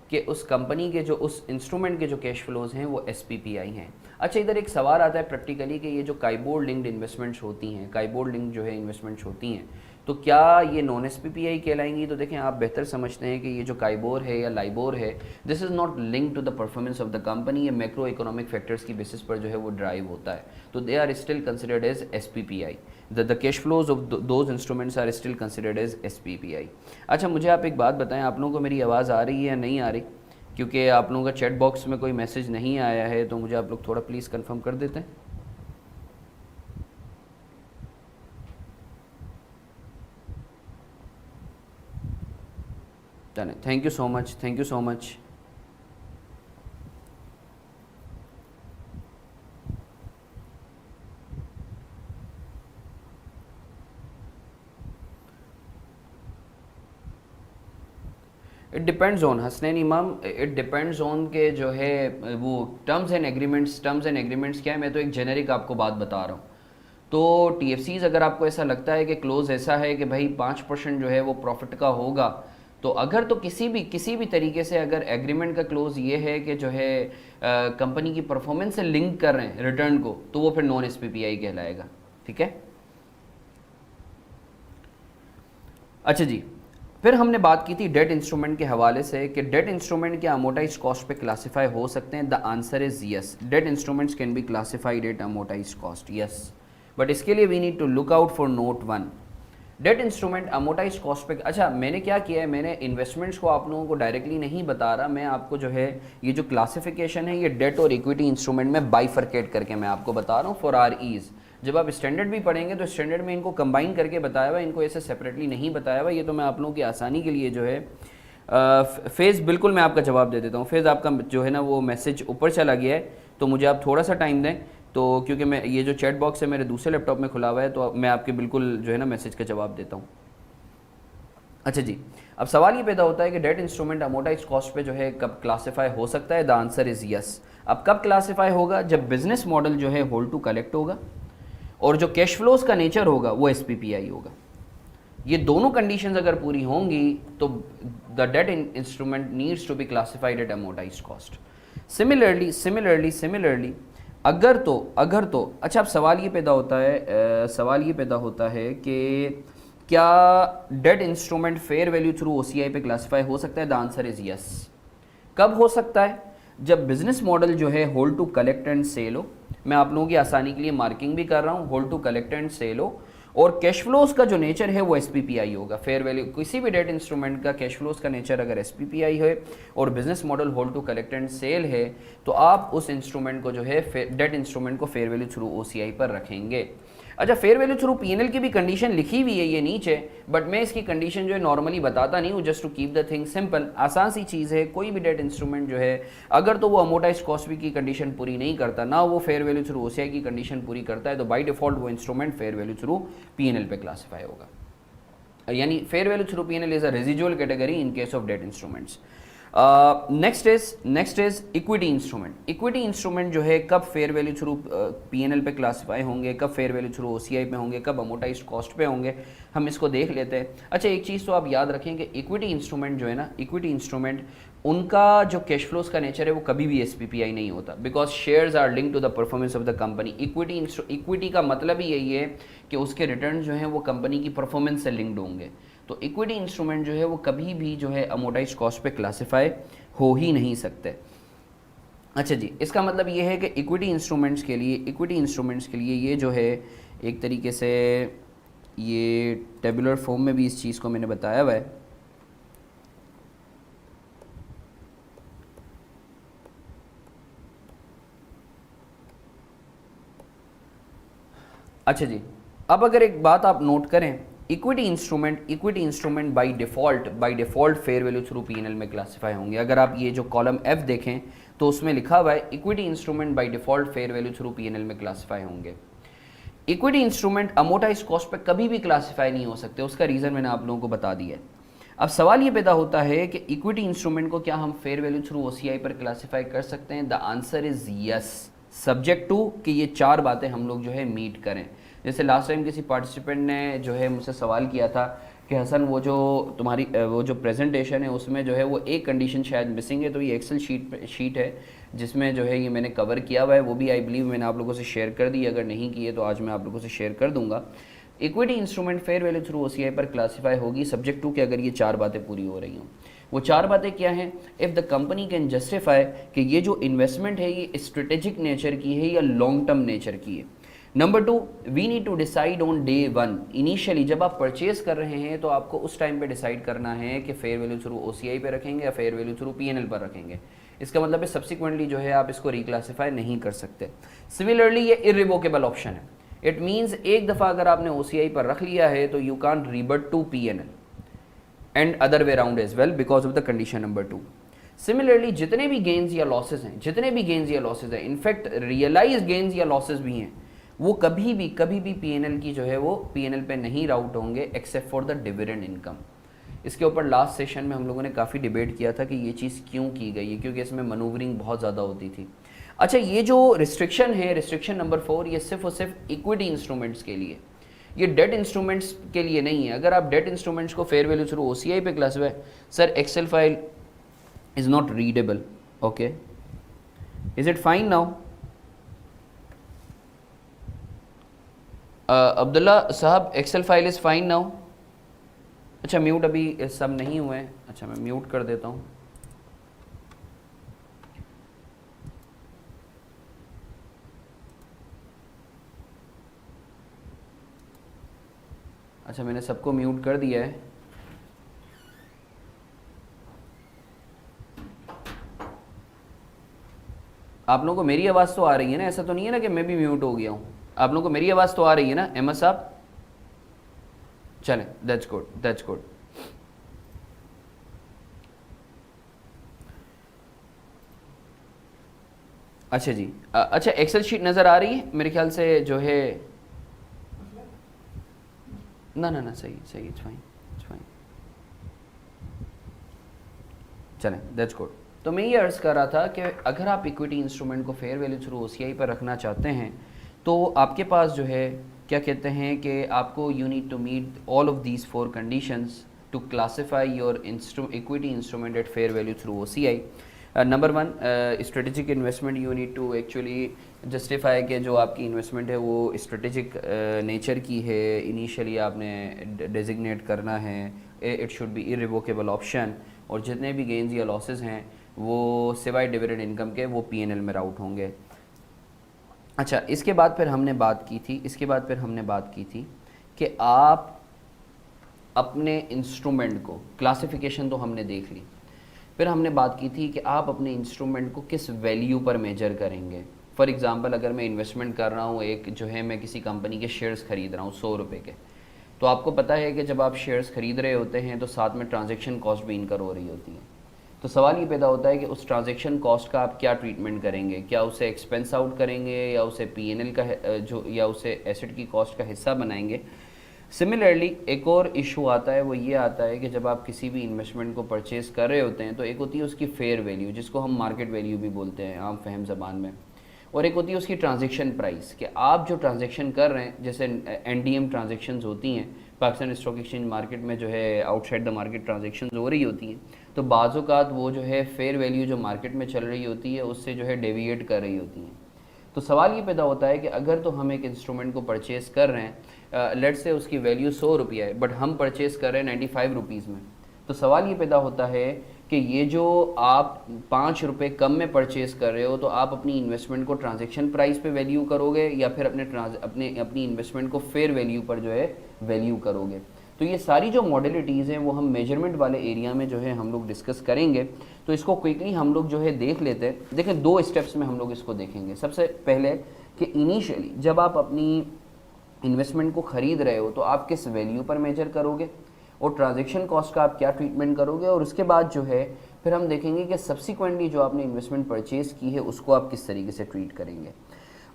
A: कि उस कंपनी के जो उस इंस्ट्रूमेंट के जो कैश फ्लोज हैं वो एसपीपीआई हैं। अच्छा, इधर एक सवाल आता है प्रैक्टिकली कि ये जो काइबोर्ड लिंक्ड इन्वेस्टमेंट्स होती हैं, काइबोर्ड लिंक जो है इन्वेस्टमेंट्स होती हैं, तो क्या ये नॉन एसपीपीआई कहलाएंगी? तो देखें, आप बेहतर समझते हैं कि ये जो काइबोर है या लाइबोर है, this is not link to the performance of the company. ये मैक्रो इकोनॉमिक फैक्टर्स की बेसिस पर जो है वो ड्राइव होता है, तो they are still considered as SPPI. The cash flows of those instruments are still considered as SPPI. अच्छा, मुझे आप एक बात बताएं, आप लोगों को मेरी आवाज़ आ रही है या नहीं आ रही? क्योंकि आप लोगों का चैट बॉक्स में कोई मैसेज नहीं आया है, तो मुझे आप लोग थोड़ा प्लीज़ कंफर्म कर देते हैं। Thank you so much, thank you so much. It depends on Hasnain इमाम, इट डिपेंड्स ऑन के जो है वो terms and agreements. Terms and agreements क्या है, मैं तो एक जेनेरिक आपको बात बता रहा हूँ। तो टीएफसीज अगर आपको ऐसा लगता है कि क्लोज ऐसा है कि भाई 5% जो है वो प्रॉफिट का होगा, तो अगर तो किसी भी तरीके से अगर एग्रीमेंट का क्लोज ये है कि जो है कंपनी की परफॉर्मेंस से लिंक कर रहे हैं रिटर्न को, तो वो फिर नॉन एसपीपीआई कहलाएगा। ठीक है। अच्छा जी, फिर हमने बात की थी डेट इंस्ट्रूमेंट के हवाले से कि डेट इंस्ट्रूमेंट क्या अमोटाइज कॉस्ट पे क्लासिफाई हो सकते हैं? The answer is yes, debt instruments can be classified at amortise cost, yes. But इसके लिए we need to look out for note 1। Debt instrument amortise cost पे। अच्छा, मैंने क्या किया है, मैंने इन्वेस्टमेंट्स को आप लोगों को डायरेक्टली नहीं बता रहा, मैं आपको जो है ये जो क्लासिफिकेशन है ये डेट और इक्विटी इंस्ट्रूमेंट में बाइफरकेट करके मैं आपको बता रहा हूँ फॉर आर ईज। जब आप स्टैंडर्ड भी पढ़ेंगे तो स्टैंडर्ड में इनको कंबाइन करके बताया हुआ, इनको ऐसे सेपरेटली नहीं बताया हुआ। ये तो मैं आप लोगों की आसानी के लिए जो है फेज़ बिल्कुल मैं आपका जवाब दे देता हूँ। फेज़ आपका जो है ना वो मैसेज ऊपर चला गया है, तो मुझे आप थोड़ा सा टाइम दें, तो क्योंकि मैं ये जो चैट बॉक्स है मेरे दूसरे लैपटॉप में खुला हुआ है, तो मैं आपके बिल्कुल जो है ना मैसेज का जवाब देता हूँ। अच्छा जी, अब सवाल ये पैदा होता है कि डेट इंस्ट्रूमेंट अमोटाइज कॉस्ट पे जो है कब क्लासिफाई हो सकता है? The answer is yes. अब कब क्लासिफाई होगा? जब बिजनेस मॉडल जो है होल्ड टू कलेक्ट होगा और जो कैश फ्लोज का नेचर होगा वो एसपीपीआई होगा। ये दोनों कंडीशंस अगर पूरी होंगी तो the debt instrument needs to be classified at amortised cost. Similarly अगर तो अच्छा, अब सवाल ये पैदा होता है कि क्या debt instrument fair value through OCI पे क्लासिफाई हो सकता है? The answer is yes. कब हो सकता है? जब बिजनेस मॉडल जो है hold to collect and sell हो। मैं आप लोगों की आसानी के लिए मार्किंग भी कर रहा हूँ, hold to collect and sell हो, और कैश फ्लोज का जो नेचर है वो एसपीपीआई होगा। फेयर वैल्यू किसी भी डेट इंस्ट्रूमेंट का कैश फ्लोज का नेचर अगर एसपीपीआई है और business model hold to collect and sell है, तो आप उस इंस्ट्रूमेंट को जो है डेट इंस्ट्रूमेंट को फेयर वैल्यू थ्रू ओसीआई पर रखेंगे। अच्छा, फेयर वैल्यू थ्रू पीएनएल की भी कंडीशन लिखी हुई है ये नीचे, बट मैं इसकी कंडीशन जो है नॉर्मली बताता नहीं हूँ, just to keep the thing simple. आसान सी चीज़ है, कोई भी डेट इंस्ट्रूमेंट जो है अगर तो वो अमोटाइज कॉस्ट भी की कंडीशन पूरी नहीं करता, ना वो फेयर वैल्यू थ्रू ओसीआई की कंडीशन पूरी करता है, तो बाई डिफॉल्ट वो instrument fair value through PNL पे क्लासिफाई होगा। यानी fair value through PNL is a residual category in case of debt instruments. Next is equity instrument. Equity instrument जो है कब फेयर वैल्यू थ्रू पीएनएल पे classify होंगे, कब फेयर वैल्यू थ्रू ओसीआई पे होंगे, कब अमोटाइज्ड कॉस्ट पे होंगे, हम इसको देख लेते हैं। अच्छा, एक चीज़ तो आप याद रखें कि इक्विटी इंस्ट्रूमेंट जो है ना, इक्विटी इंस्ट्रूमेंट उनका जो कैश फ्लोज का नेचर है वो कभी भी एसपीपीआई नहीं होता, because shares are link to the performance of the company. Equity का मतलब ही यही है कि उसके रिटर्न जो हैं वो कंपनी की परफॉर्मेंस से लिंक्ड होंगे, तो इक्विटी इंस्ट्रूमेंट जो है वो कभी भी जो है अमोटाइज्ड कॉस्ट पे क्लासिफाई हो ही नहीं सकते। अच्छा जी, इसका मतलब ये है कि इक्विटी इंस्ट्रूमेंट्स के लिए ये जो है एक तरीके से ये टेबुलर फॉर्म में भी इस चीज़ को मैंने बताया हुआ है। अच्छा जी, अब अगर एक बात आप नोट करें, equity instrument by default fair value through PNL में क्लासिफाई होंगे। अगर आप ये जो कॉलम एफ देखें तो उसमें लिखा हुआ है equity instrument by default fair value through PNL में क्लासिफाई होंगे। इक्विटी इंस्ट्रूमेंट अमोटाइज कॉस्ट पे कभी भी क्लासिफाई नहीं हो सकते, उसका रीज़न मैंने आप लोगों को बता दिया है। अब सवाल ये पैदा होता है कि इक्विटी इंस्ट्रूमेंट को क्या हम फेयर वैल्यू थ्रू ओसीआई पर क्लासिफाई कर सकते हैं? The answer is yes. Subject to कि ये 4 बातें हम लोग जो है मीट करें। जैसे लास्ट टाइम किसी पार्टिसिपेंट ने जो है मुझसे सवाल किया था कि हसन वो जो तुम्हारी वो जो प्रेजेंटेशन है उसमें जो है वो एक कंडीशन शायद मिसिंग है, तो ये एक्सेल शीट है जिसमें जो है ये मैंने कवर किया हुआ है, वो भी आई बिलीव मैंने आप लोगों से शेयर कर दी, अगर नहीं किए तो आज मैं आप लोगों से शेयर कर दूंगा। Equity instrument fair value through OCI पर क्लासीफाई होगी सब्जेक्ट टू के अगर ये 4 बातें पूरी हो रही हों। वो 4 बातें क्या हैं? If the company can justify कि ये जो इन्वेस्टमेंट है ये स्ट्रेटेजिक नेचर की है या लॉन्ग टर्म नेचर की है। Number 2, we need to decide on day 1। Initially जब आप परचेज कर रहे हैं तो आपको उस टाइम पे डिसाइड करना है कि फेयर वैल्यू थ्रू ओसीआई पे रखेंगे या फेयर वैल्यू थ्रू पीएनएल पर रखेंगे। इसका मतलब है सब्सिक्वेंटली जो है आप इसको रिक्लासीफाई नहीं कर सकते। सिमिलरली ये इरिवोकेबल ऑप्शन है। इट मीन्स एक दफ़ा अगर आपने ओसीआई पर रख लिया है तो you can't revert to PNL and other way around as well because of the condition number 2। Similarly जितने भी गेन्स या लॉसेज हैं, इनफैक्ट रियलाइज गेन्स या लॉसेज भी हैं, वो कभी भी पीएनएल की जो है वो पीएनएल पे नहीं राउट होंगे accept for the dividend income. इसके ऊपर लास्ट सेशन में हम लोगों ने काफ़ी डिबेट किया था कि ये चीज़ क्यों की गई है, क्योंकि इसमें मनूवरिंग बहुत ज़्यादा होती थी। अच्छा, ये जो रिस्ट्रिक्शन है, रिस्ट्रिक्शन नंबर 4, ये सिर्फ और सिर्फ इक्विटी इंस्ट्रूमेंट्स के लिए, ये डेट इंस्ट्रूमेंट्स के लिए नहीं है। अगर आप डेट इंस्ट्रूमेंट्स को फेयर वैल्यू थ्रू ओसीआई पे classify, sir Excel file is not readable, okay, is it fine now? Abdullah साहब, Excel file is fine now? अच्छा, म्यूट अभी सब नहीं हुए हैं, अच्छा मैं म्यूट कर देता हूँ। अच्छा, मैंने सबको म्यूट कर दिया है। आप लोगों को मेरी आवाज़ तो आ रही है ना? ऐसा तो नहीं है ना कि मैं भी म्यूट हो गया हूँ? आप लोगों को मेरी आवाज़ तो आ रही है ना अहमद साहब? चलें, दैट्स गुड, दैट्स गुड। अच्छा जी, अच्छा एक्सेल शीट नज़र आ रही है मेरे ख्याल से जो है? ना सही, इट्स फाइन, इट्स फाइन। चलें, दैट्स गुड। तो मैं ये अर्ज़ कर रहा था कि अगर आप इक्विटी इंस्ट्रूमेंट को फेयर वैल्यू थ्रू ओसीआई पर रखना चाहते हैं तो आपके पास जो है क्या कहते हैं कि आपको you need to meet all of these 4 conditions to classify your equity instrument at fair value through OCI. Number 1, strategic investment, you need to actually justify कि जो आपकी इन्वेस्टमेंट है वो स्ट्रेटेजिक नेचर की है, इनिशियली आपने डेजिग्नेट करना है, it should be irrevocable option, और जितने भी गेन्स या लॉसेस हैं वो सिवाय डिविडेंड इनकम के वो पीएनएल में राउट होंगे। अच्छा, इसके बाद फिर हमने बात की थी कि आप अपने इंस्ट्रूमेंट को, क्लासिफिकेशन तो हमने देख ली, फिर हमने बात की थी कि आप अपने इंस्ट्रूमेंट को किस वैल्यू पर मेजर करेंगे। फॉर एग्जांपल अगर मैं इन्वेस्टमेंट कर रहा हूँ, एक जो है मैं किसी कंपनी के शेयर्स ख़रीद रहा हूँ 100 रुपये के, तो आपको पता है कि जब आप शेयर्स ख़रीद रहे होते हैं तो साथ में ट्रांजैक्शन कॉस्ट भी इनकर हो रही होती है। तो सवाल ये पैदा होता है कि उस ट्रांजैक्शन कॉस्ट का आप क्या ट्रीटमेंट करेंगे, क्या उसे एक्सपेंस आउट करेंगे या उसे पीएनएल का जो या उसे एसेट की कॉस्ट का हिस्सा बनाएंगे। सिमिलरली एक और इशू आता है, वो ये आता है कि जब आप किसी भी इन्वेस्टमेंट को परचेज कर रहे होते हैं तो एक होती है उसकी फेयर वैल्यू, जिसको हम मार्केट वैल्यू भी बोलते हैं आम फहम ज़बान में, और एक होती है उसकी ट्रांजैक्शन प्राइस, कि आप जो ट्रांजैक्शन कर रहे हैं, जैसे एनडीएम ट्रांजैक्शंस होती हैं पाकिस्तान स्टॉक एक्सचेंज मार्केट में, जो है आउटसाइड द मार्केट ट्रांजैक्शंस हो रही होती हैं, तो बाज़-औक़ात वो जो है फेयर वैल्यू जो मार्केट में चल रही होती है उससे जो है डेविएट कर रही होती हैं। तो सवाल ये पैदा होता है कि अगर तो हम एक इंस्ट्रूमेंट को परचेज़ कर रहे हैं, लेट्स से उसकी वैल्यू 100 रुपया है, बट हम परचेज़ कर रहे हैं 95 रुपीज़ में, तो सवाल ये पैदा होता है कि ये जो आप 5 रुपये कम में परचेज़ कर रहे हो, तो आप अपनी इन्वेस्टमेंट को ट्रांजैक्शन प्राइस पे वैल्यू करोगे या फिर अपनी इन्वेस्टमेंट को फेयर वैल्यू पर जो है वैल्यू करोगे। तो ये सारी जो मॉडलिटीज़ हैं वो हम मेजरमेंट वाले एरिया में जो है हम लोग डिस्कस करेंगे। तो इसको क्विकली हम लोग जो है देख लेते हैं। देखें, 2 स्टेप्स में हम लोग इसको देखेंगे। सबसे पहले कि इनिशियली जब आप अपनी इन्वेस्टमेंट को ख़रीद रहे हो तो आप किस वैल्यू पर मेजर करोगे और ट्रांजैक्शन कॉस्ट का आप क्या ट्रीटमेंट करोगे, और उसके बाद जो है फिर हम देखेंगे कि सब्सिक्वेंटली जो आपने इन्वेस्टमेंट परचेज़ की है उसको आप किस तरीके से ट्रीट करेंगे।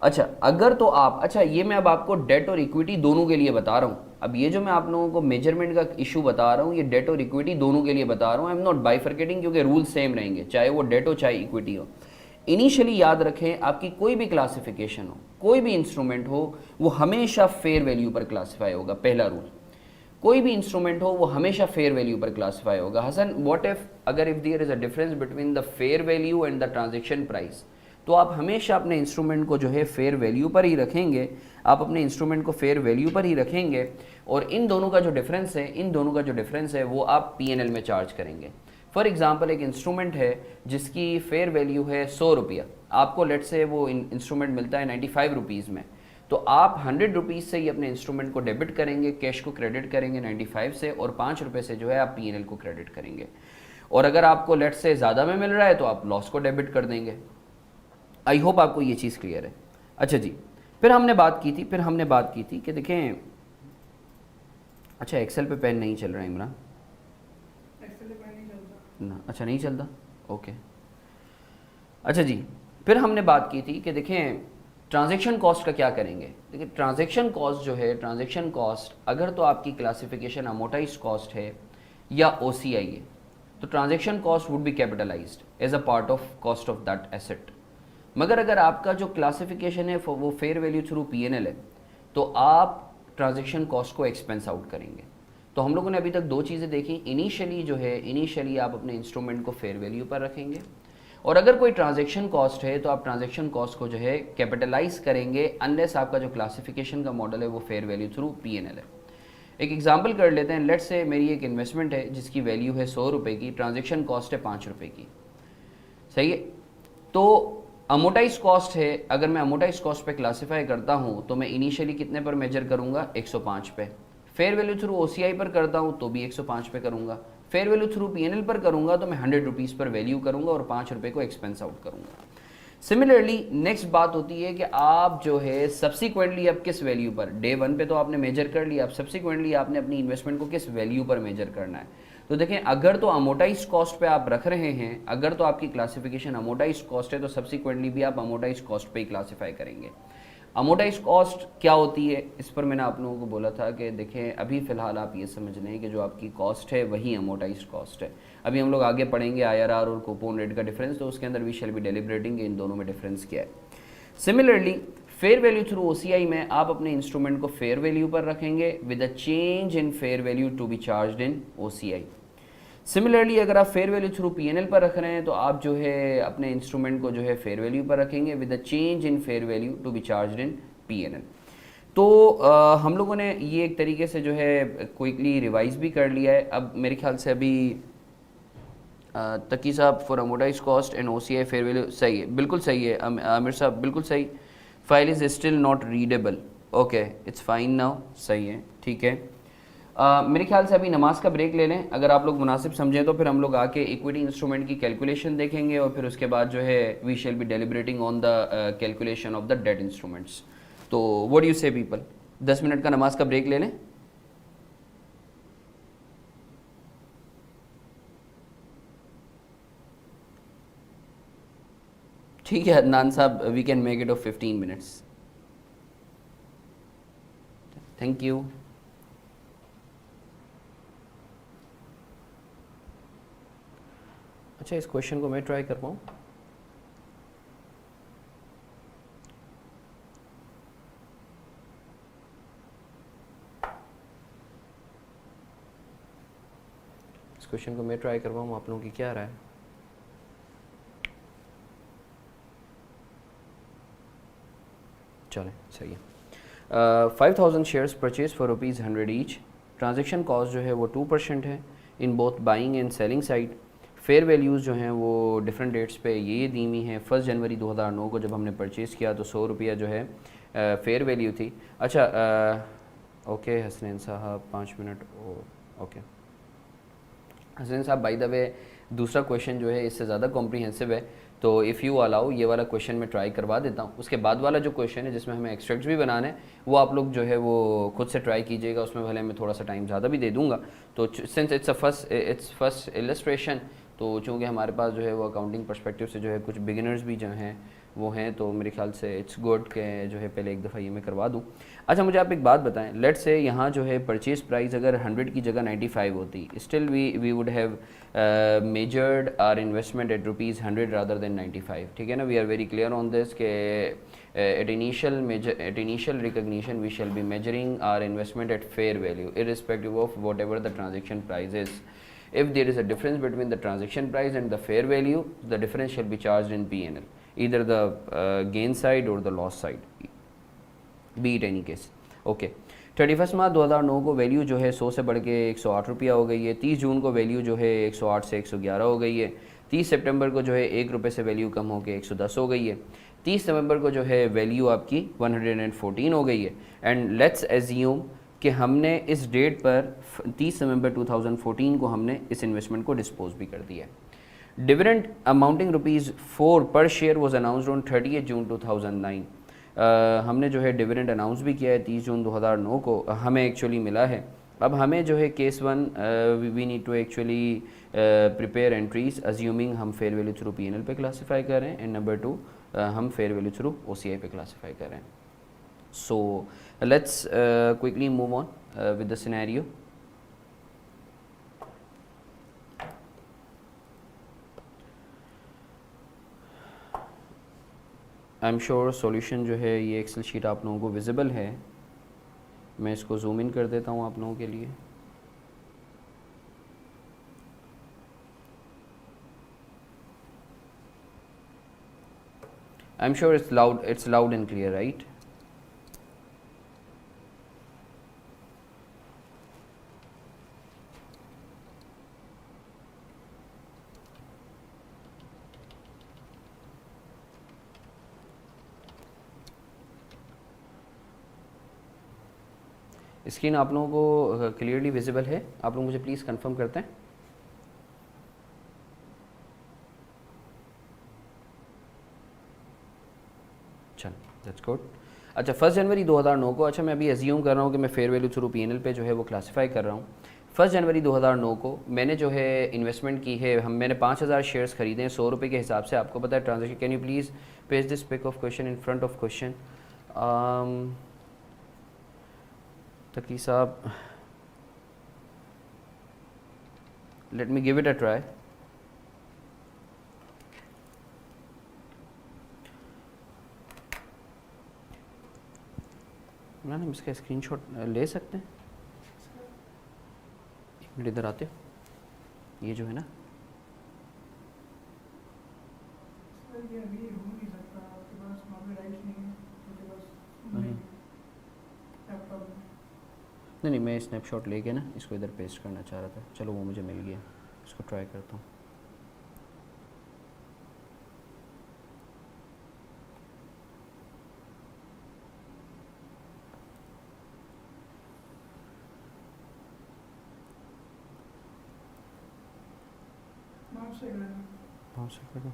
A: अच्छा, अगर तो आप, अच्छा ये मैं अब आपको डेट और इक्विटी दोनों के लिए बता रहा हूँ। अब ये जो मैं आप लोगों को मेजरमेंट का इशू बता रहा हूँ, ये डेट और इक्विटी दोनों के लिए बता रहा हूँ। आई एम नॉट बाइफर्केटिंग, क्योंकि रूल सेम रहेंगे, चाहे वो डेट हो चाहे इक्विटी हो। इनिशियली याद रखें, आपकी कोई भी क्लासिफिकेशन हो, कोई भी इंस्ट्रूमेंट हो, वो हमेशा फेयर वैल्यू पर क्लासिफाई होगा। पहला रूल, कोई भी इंस्ट्रूमेंट हो वो हमेशा फेयर वैल्यू पर क्लासिफाई होगा। हसन, व्हाट इफ अगर if there is a difference between the fair value and the transaction price, तो आप हमेशा अपने इंस्ट्रूमेंट को जो है फेयर वैल्यू पर ही रखेंगे, आप अपने इंस्ट्रूमेंट को फेयर वैल्यू पर ही रखेंगे, और इन दोनों का जो डिफरेंस है, इन दोनों का जो डिफरेंस है वो आप पीएनएल में चार्ज करेंगे। फॉर एग्जांपल, एक इंस्ट्रूमेंट है जिसकी फेयर वैल्यू है 100 रुपया, आपको लेट से वो इंस्ट्रूमेंट मिलता है 95 रुपीज़ में, तो आप 100 रुपीज़ से ही अपने इंस्ट्रूमेंट को डेबिट करेंगे, कैश को क्रेडिट करेंगे 95 से, और 5 रुपये से जो है आप पीएनएल को क्रेडिट करेंगे। और अगर आपको लेट से ज़्यादा में मिल रहा है तो आप लॉस को डेबिट कर देंगे। आई होप आपको ये चीज़ क्लियर है। अच्छा जी, फिर हमने बात की थी कि देखें, अच्छा एक्सेल पे पेन नहीं चल रहा है इमरान,
B: एक्सेल पे पेन नहीं चलता
A: ना, अच्छा नहीं चलता, ओके। अच्छा जी, फिर हमने बात की थी कि देखें ट्रांजैक्शन कॉस्ट का क्या करेंगे। देखिए ट्रांजैक्शन कॉस्ट जो है, ट्रांजैक्शन कॉस्ट अगर तो आपकी क्लासिफिकेशन अमोर्टाइज्ड कॉस्ट है या ओसीआई है, तो transaction cost would be capitalised as a part of cost of that asset. मगर अगर आपका जो क्लासिफिकेशन है वो फेयर वैल्यू थ्रू पीएनएल है, तो आप ट्रांजैक्शन कॉस्ट को एक्सपेंस आउट करेंगे। तो हम लोगों ने अभी तक दो चीज़ें देखी, इनिशियली आप अपने इंस्ट्रूमेंट को फेयर वैल्यू पर रखेंगे, और अगर कोई ट्रांजैक्शन कॉस्ट है तो आप ट्रांजैक्शन कॉस्ट को जो है कैपिटलाइज करेंगे, अनलेस आपका जो क्लासिफिकेशन का मॉडल है वो फेयर वैल्यू थ्रू पीएनएल है। एक एग्जांपल कर लेते हैं, लेट्स से मेरी एक इन्वेस्टमेंट है जिसकी वैल्यू है 100 रुपये की, ट्रांजैक्शन कॉस्ट है 5 रुपये की, सही है। तो अमोटाइज कॉस्ट है, अगर मैं अमोटाइज कॉस्ट पे क्लासीफाई करता हूँ तो मैं इनिशियली कितने पर मेजर करूँगा, 105 पे। फेयर वैल्यू थ्रू ओसीआई पर करता हूँ तो भी 105 पे करूँगा। फेयर वैल्यू थ्रू पीएनएल पर करूँगा तो मैं 100 रुपीज़ पर वैल्यू करूँगा और 5 रुपये को एक्सपेंस आउट करूँगा। सिमिलरली नेक्स्ट बात होती है कि आप जो है सब्सिक्वेंटली अब किस वैल्यू पर, डे 1 पे तो आपने मेजर कर लिया, अब सब्सिक्वेंटली आपने अपनी इन्वेस्टमेंट को किस वैल्यू पर मेजर करना है। तो देखें, अगर तो अमोटाइज कॉस्ट पे आप रख रहे हैं, अगर तो आपकी क्लासिफिकेशन अमोटाइज कॉस्ट है, तो सब्सिक्वेंटली भी आप अमोटाइज कॉस्ट पे ही क्लासीफाई करेंगे। अमोटाइज कॉस्ट क्या होती है, इस पर मैंने आप लोगों को बोला था कि देखें अभी फ़िलहाल आप ये समझ लें कि जो आपकी कॉस्ट है वही अमोटाइज कॉस्ट है। अभी हम लोग आगे पढ़ेंगे आईआरआर और कूपन रेट का डिफरेंस, तो उसके अंदर वी शैल बी डेलिब्रेटिंग इन दोनों में डिफरेंस क्या है। Similarly fair value through OCI में आप अपने इंस्ट्रूमेंट को फेयर वैल्यू पर रखेंगे with a change in fair value to be charged in OCI. Similarly अगर आप फेयर वैल्यू थ्रू पीएनएल पर रख रहे हैं तो आप जो है अपने इंस्ट्रूमेंट को जो है फेयर वैल्यू पर रखेंगे with a change in fair value to be charged in PNL. तो हम लोगों ने ये एक तरीके से जो है क्विकली रिवाइज भी कर लिया है। अब मेरे ख्याल से अभी तकी साहब for amortise cost and OCI fair value सही है, बिल्कुल सही है आमिर साहब, बिल्कुल सही। File is still not readable, okay it's fine now, सही है, ठीक है। मेरे ख्याल से अभी नमाज का ब्रेक ले लें, अगर आप लोग मुनासिब समझें तो फिर हम लोग आके इक्विटी इंस्ट्रूमेंट की कैलकुलेशन देखेंगे, और फिर उसके बाद जो है we shall be deliberating on the calculation of the debt instruments. तो what do you say people, 10 minute का नमाज का ब्रेक ले लें। ठीक है अदनान साहब, we can make it of 15 minutes, thank you. अच्छा, इस क्वेश्चन को मैं ट्राई कर पाऊँ। इस क्वेश्चन को मैं ट्राई कर पाऊँ, आप लोगों की क्या राय है? चलें, सही है। 5000 shares purchase for ₹100 each. Transaction cost जो है वो 2% है in both buying and selling side. Fair values जो हैं वो डिफरेंट डेट्स पे ये दी हुई हैं। 1 जनवरी 2009 को जब हमने परचेज़ किया तो 100 रुपया जो है फेयर वैल्यू थी। अच्छा ओके हसनैन साहब 5 मिनट ओके हसनैन साहब, बाय द वे दूसरा क्वेश्चन जो है इससे ज़्यादा कॉम्प्रीहेंसिव है, तो इफ़ यू अलाउ ये वाला क्वेश्चन मैं ट्राई करवा देता हूँ। उसके बाद वाला जो क्वेश्चन है जिसमें हमें एक्सट्रैक्ट्स भी बनाने हैं वो आप लोग जो है वो खुद से ट्राई कीजिएगा, उसमें भले मैं थोड़ा सा टाइम ज़्यादा भी दे दूँगा। तो सिंस इट्स फर्स्ट इलस्ट्रेशन, तो चूँकि हमारे पास जो है वो अकाउंटिंग पर्सपेक्टिव से जो है कुछ बिगिनर्स भी जो हैं वो हैं, तो मेरे ख्याल से इट्स गुड कि जो है पहले एक दफ़ा ये मैं करवा दूँ। अच्छा, मुझे आप एक बात बताएं, लेट्स से यहाँ जो है परचेज प्राइस अगर 100 की जगह 95 होती, still we would have measured our investment at ₹100 rather than 95, ठीक है ना। We are very clear on this के at initial recognition we shall be measuring our investment at fair value irrespective of whatever the transaction price is. If there is a difference between the transaction price and the fair value, the difference shall be charged in P&L, either the gain side or the loss side, be it any case. Okay. 31 मार्च 2009 को value जो है 100 से बढ़ के 108 रुपया हो गई है। 30 जून को वैल्यू जो है 108 से 111 हो गई है। 30 सितंबर को जो है 1 रुपये से वैल्यू कम हो के 110 हो गई है। 30 नवंबर को जो है वैल्यू आपकी 114 हो गई है। एंड लेट्स एज्यूम कि हमने इस डेट पर 30 नवंबर 2014 को हमने इस इन्वेस्टमेंट को डिस्पोज भी कर दिया है। डिविडेंड अमाउंटिंग ₹4 पर शेयर वॉज अनाउंसड ऑन 30 जून 2009। हमने जो है डिविडेंड अनाउंस भी किया है 30 जून 2009 को, हमें एक्चुअली मिला है। अब हमें जो है case 1 we need to actually prepare entries assuming हम फेयर वैल्यू थ्रू P&L पे क्लासीफाई कर रहे हैं, एंड नंबर 2 हम फेयर वैल्यू थ्रू OCI पे क्लासीफाई कर रहे हैं। So let's quickly move on with the scenario. I am sure solution जो है ये एक्सेल शीट आप लोगों को विजिबल है। मैं इसको जूम इन कर देता हूँ आप लोगों के लिए। आई am sure it's loud and clear, right? Screen आप लोगों को क्लियरली विजिबल है? आप लोग मुझे प्लीज़ कंफर्म करते हैं। चल, दैट्स गुड। अच्छा, 1 जनवरी 2009 को, अच्छा मैं अभी एज्यूम कर रहा हूँ कि मैं फेयर वैल्यू थ्रू P&L पे जो है वो क्लासीफाई कर रहा हूँ। 1 जनवरी 2009 को मैंने जो है इन्वेस्टमेंट की है, मैंने 5000 शेयर्स खरीदे हैं 100 रुपये के हिसाब से। आपको पता है transaction, can you please page this pick of question in front of question. Taqi साहब, let me give it a try. Imran, हम इसका स्क्रीनशॉट ले सकते हैं? एक मिनट इधर आते हो। ये जो है ना,
B: सर ये अभी हो नहीं सकता, आपके पास वहाँ पे राइट्स नहीं है, आपके पास लैपटॉप में।
A: नहीं, मैं स्नैपशॉट लेके ना इसको इधर पेस्ट करना चाह रहा था। चलो वो मुझे मिल गया, इसको ट्राई करता हूँ।
B: माउस से करना।
A: हाँ से करो।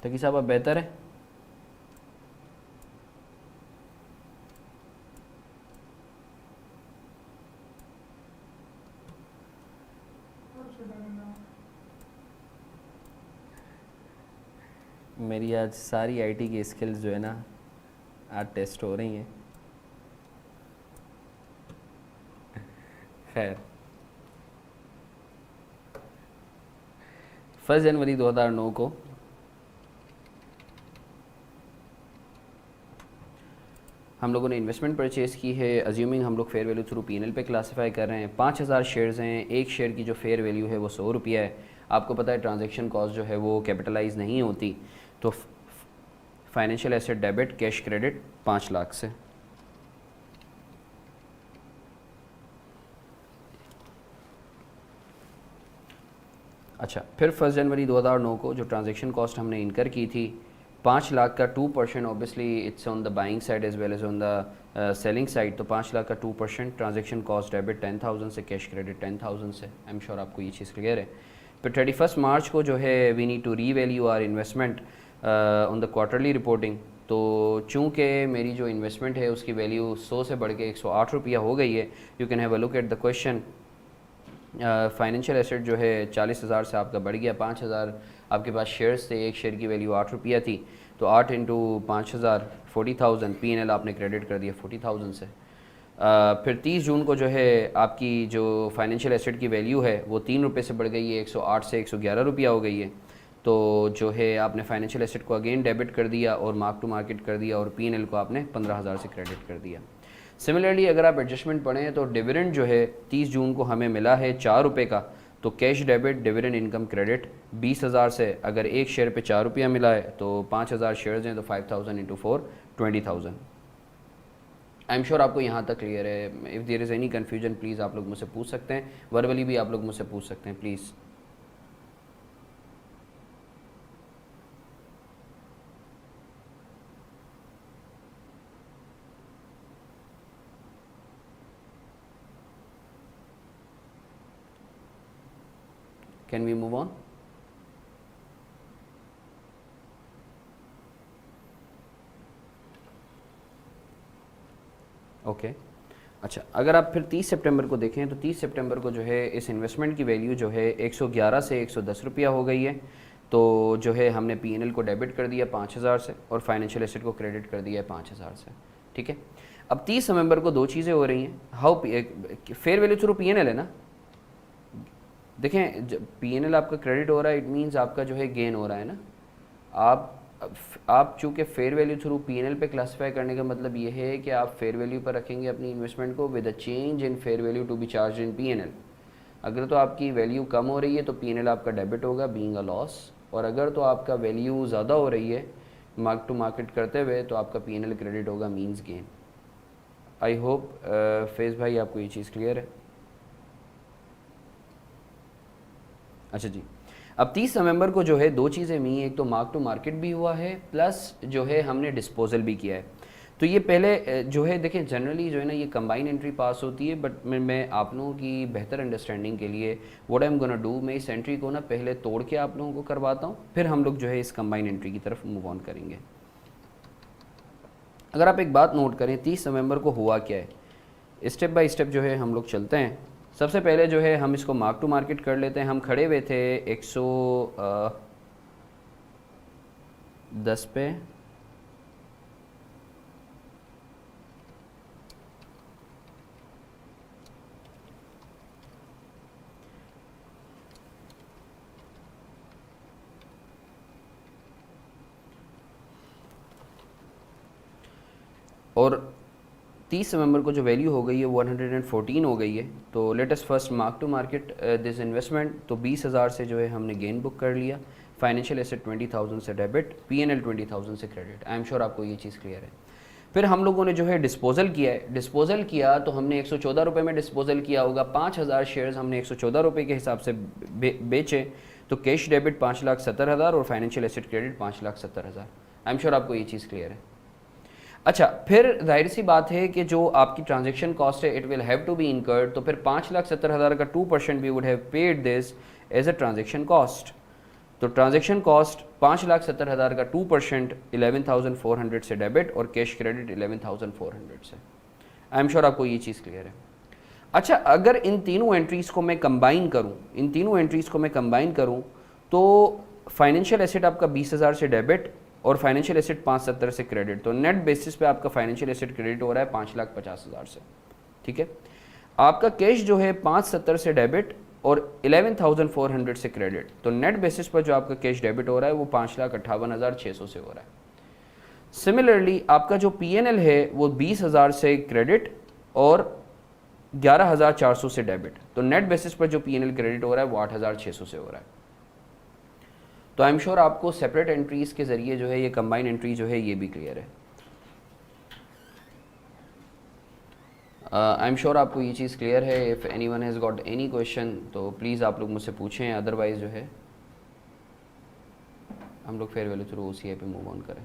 A: तकी साहब अब बेहतर है? मेरी आज सारी आईटी की स्किल्स जो है ना आज टेस्ट हो रही हैं। खैर, 1 जनवरी 2009 को हम लोगों ने इन्वेस्टमेंट परचेज़ की है, अज्यूमिंग हम लोग फेयर वैल्यू थ्रू P&L पे क्लासीफाई कर रहे हैं। 5000 शेयर्स हैं, एक शेयर की जो फेयर वैल्यू है वो 100 रुपया है। आपको पता है ट्रांजैक्शन कॉस्ट जो है वो कैपिटलाइज नहीं होती, तो financial asset debit, cash credit 5 lakh से। अच्छा, फिर 1 जनवरी 2009 को जो ट्रांजैक्शन कॉस्ट हमने इनकर की थी 5 लाख का 2%, obviously it's on the buying side as well as on the selling side, तो 5 लाख का 2% ट्रांजैक्शन कॉस्ट डेबिट 10,000 से, कैश क्रेडिट 10,000 से। आई एम श्योर आपको ये चीज़ क्लियर है। फिर 31 मार्च को जो है we need to revalue our investment on the quarterly reporting. तो चूँकि मेरी जो इन्वेस्टमेंट है उसकी वैल्यू 100 से बढ़ के 108 रुपया हो गई है, you can have a look at the question. Financial asset जो है 40,000 से आपका बढ़ गया 5,000, आपके पास शेयर्स थे, एक शेयर की वैल्यू 8 रुपया थी, तो 8 इंटू 5,000 40,000, P&L आपने क्रेडिट कर दिया 40,000 से। फिर 30 जून को जो है आपकी जो फाइनेंशियल एसेट की वैल्यू है वो 3 रुपये से बढ़ गई है, 108 से 111 रुपया हो गई है। तो जो है आपने फाइनेंशियल एसेट को अगेन डेबिट कर दिया और मार्क टू मार्केट कर दिया, और P&L को आपने 15,000 से क्रेडिट कर दिया। सिमिलरली अगर आप एडजस्टमेंट पढ़ें तो डिविडेंड जो है 30 जून को हमें मिला है 4 रुपये का, तो cash debit dividend income credit 20,000 से, अगर एक शेयर पे 4 रुपया मिला है तो 5,000 शेयर्स हैं तो 5,000 इंटू 4 20,000। आई एम श्योर आपको यहाँ तक क्लियर है। If there is any confusion please आप लोग मुझसे पूछ सकते हैं, वर्बली भी आप लोग मुझसे पूछ सकते हैं please. Can we move on? Okay अच्छा, अगर आप फिर 30 सितंबर को देखें तो 30 सितंबर को जो है इस इन्वेस्टमेंट की वैल्यू जो है 111 से 110 रुपया हो गई है। तो जो है हमने P&L को डेबिट कर दिया 5,000 से और फाइनेंशियल एसेट को क्रेडिट कर दिया 5,000 से। ठीक है, अब 30 नवंबर को दो चीज़ें हो रही हैं। How fair value through P&L है ना, देखें P&L आपका क्रेडिट हो रहा है, इट मीन्स आपका जो है गेन हो रहा है ना। आप चूँकि फेयर वैल्यू थ्रू P&L पे क्लासीफाई करने का मतलब ये है कि आप फेयर वैल्यू पर रखेंगे अपनी इन्वेस्टमेंट को with a change in fair value to be charge in P&L। अगर तो आपकी वैल्यू कम हो रही है तो P&L आपका डेबिट होगा बीइंग अ लॉस, और अगर तो आपका वैल्यू ज़्यादा हो रही है मार्क टू मार्केट करते हुए तो आपका P&L क्रेडिट होगा मीन्स गेन। आई होप फैज़ भाई आपको ये चीज़ क्लियर है। अच्छा जी, अब 30 नवंबर को जो है दो चीज़ें हुई, एक तो मार्क टू मार्केट भी हुआ है प्लस जो है हमने डिस्पोजल भी किया है। तो ये पहले जो है देखें जनरली जो है ना ये कंबाइन एंट्री पास होती है, बट मैं आप लोगों की बेहतर अंडरस्टैंडिंग के लिए what I am gonna do, मैं इस एंट्री को ना पहले तोड़ के आप लोगों को करवाता हूँ, फिर हम लोग जो है इस कंबाइन एंट्री की तरफ मूव ऑन करेंगे। अगर आप एक बात नोट करें 30 नवंबर को हुआ क्या है, स्टेप बाय स्टेप जो है हम लोग चलते हैं। सबसे पहले जो है हम इसको मार्क टू मार्केट कर लेते हैं। हम खड़े हुए थे 110 पे, और 30 नवंबर को जो वैल्यू हो गई है 114 हो गई है। तो let us first mark to market this investment. तो 20,000 से जो है हमने गेन बुक कर लिया, फाइनेंशियल एसेट 20,000 से डेबिट, P&L 20,000 से क्रेडिट। आई एम श्योर आपको ये चीज़ क्लियर है। फिर हम लोगों ने जो है डिस्पोजल किया है, डिस्पोजल किया तो हमने 114 रुपये में डिस्पोजल किया होगा। 5,000 शेयर्स हमने 114 रुपये के हिसाब से बेचे, तो कैश डेबिट 5,70,000 और financial asset credit 5,70,000। I am sure आपको ये चीज़ क्लियर है। अच्छा, फिर जाहिर सी बात है कि जो आपकी ट्रांजैक्शन कॉस्ट है it will have to be incurred, तो फिर 5,70,000 का 2% we would have paid this as a transaction cost. तो ट्रांजैक्शन कॉस्ट 5,70,000 का 2% 11,400 से डेबिट और कैश क्रेडिट 11,400 से। आई एम श्योर आपको ये चीज़ क्लियर है। अच्छा, अगर इन तीनों एंट्रीज़ को मैं कंबाइन करूँ, तो फाइनेंशियल एसेट आपका 20,000 से डेबिट और फाइनेंशियल एसेट 570 से क्रेडिट, तो नेट बेसिस पे आपका फाइनेंशियल एसेट क्रेडिट हो रहा है 5,50,000 से। ठीक है, आपका कैश जो है 570 से डेबिट और 11,400 से क्रेडिट, तो नेट बेसिस पर जो आपका कैश डेबिट हो रहा है वो 5,58,600 से हो रहा है। सिमिलरली आपका जो P&L है वो 20,000 से क्रेडिट और 11,400 से डेबिट, तो नेट बेसिस पर जो P&L क्रेडिट हो रहा है वो 8,600 से हो रहा है। तो आई एम श्योर आपको सेपरेट एंट्रीज़ के ज़रिए जो है ये कंबाइन एंट्री जो है ये भी क्लियर है। आई एम श्योर आपको ये चीज़ क्लियर है। If any one has got any question तो प्लीज़ आप लोग मुझसे पूछें, अदरवाइज़ जो है हम लोग फेयर वैल्यू थ्रू OCI पे मूव ऑन करें।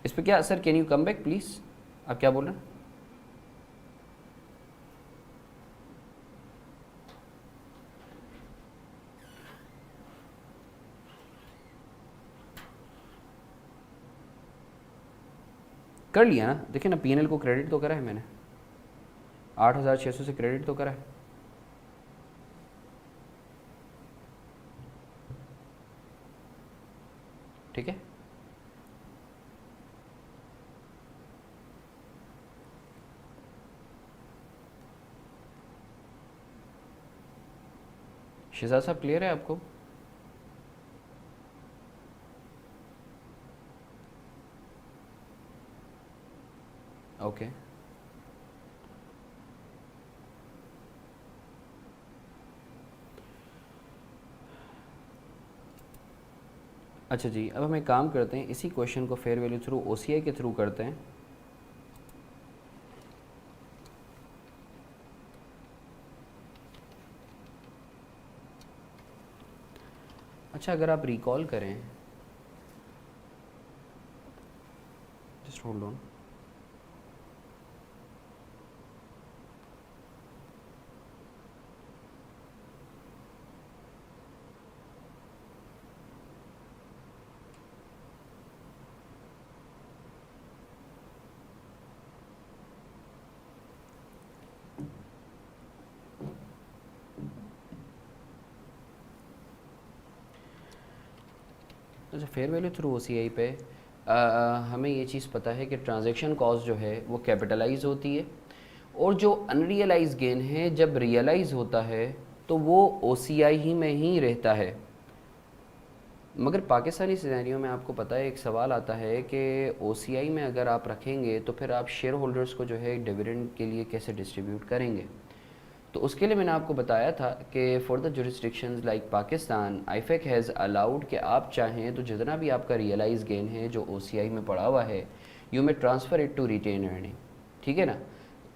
A: इस पर क्या sir, can you come back please, आप क्या बोल रहे हैं? कर लिया ना, देखिए ना पीएनएल को क्रेडिट तो करा है मैंने, 8,600 से क्रेडिट तो करा है। ठीक है, शिजा साहब क्लियर है आपको? ओके अच्छा जी, अब हम एक काम करते हैं, इसी क्वेश्चन को फेयर वैल्यू थ्रू ओसीआई के थ्रू करते हैं। अच्छा, अगर आप रिकॉल करें, जस्ट होल्ड ऑन, अच्छा फेयर वैल्यू थ्रू ओसीआई पे हमें ये चीज़ पता है कि ट्रांजैक्शन कॉस्ट जो है वो कैपिटलाइज होती है, और जो अनरियलाइज गेन है जब रियलाइज़ होता है तो वो ओसीआई ही में ही रहता है। मगर पाकिस्तानी सिनेरियो में आपको पता है एक सवाल आता है कि ओसीआई में अगर आप रखेंगे तो फिर आप शेयर होल्डर्स को जो है डिविडेंड के लिए कैसे डिस्ट्रीब्यूट करेंगे। तो उसके लिए मैंने आपको बताया था कि for the jurisdictions like Pakistan, IFAC has allowed कि आप चाहें तो जितना भी आपका रियलाइज गेन है जो ओसीआई में पड़ा हुआ है, you may transfer it to retain earning. ठीक है ना,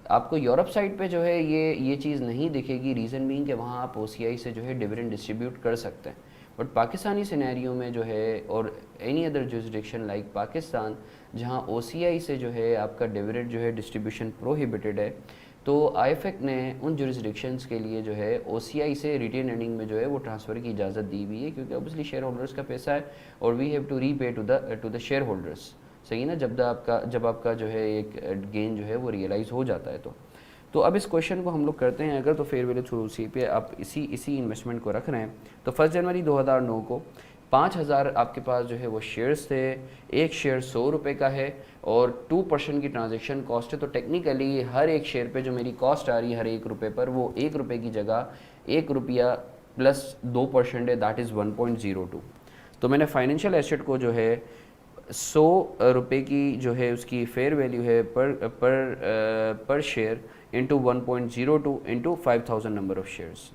A: आपको यूरोप साइड पे जो है ये चीज़ नहीं दिखेगी, रीज़न बीइंग कि वहाँ आप ओसीआई से जो है डिविडेंड डिस्ट्रीब्यूट कर सकते हैं। बट पाकिस्तानी सिनेरियो में जो है, और any other jurisdiction like Pakistan, जहाँ ओसीआई से जो है आपका डिविडेंड जो है डिस्ट्रीब्यूशन प्रोहिबिटेड है, तो आईफेक ने उन जुरिस्डिक्शंस के लिए जो है ओसीआई से रिटेन अर्निंग में जो है वो ट्रांसफ़र की इजाज़त दी हुई है, क्योंकि ऑब्वियसली शेयर होल्डर्स का पैसा है और we have to repay to the shareholders. सही ना, जब आपका जो है एक गेन जो है वो रियलाइज़ हो जाता है। तो अब इस क्वेश्चन को हम लोग करते हैं, अगर तो फेयर वैल्यू थ्रू सी पे आप इसी इन्वेस्टमेंट को रख रहे हैं, तो 1 जनवरी 2009 को 5,000 आपके पास जो है वो शेयर्स थे, एक शेयर 100 रुपये का है और 2% की ट्रांजैक्शन कॉस्ट है। तो टेक्निकली हर एक शेयर पे जो मेरी कॉस्ट आ रही है हर 1 रुपये पर, वो 1 रुपये की जगह 1 रुपया प्लस 2% है, दैट इज़ 1.02। तो मैंने फाइनेंशियल एसेट को जो है 100 रुपये की जो है उसकी फेयर वैल्यू है पर share into 1.02 into 5,000 number of shares.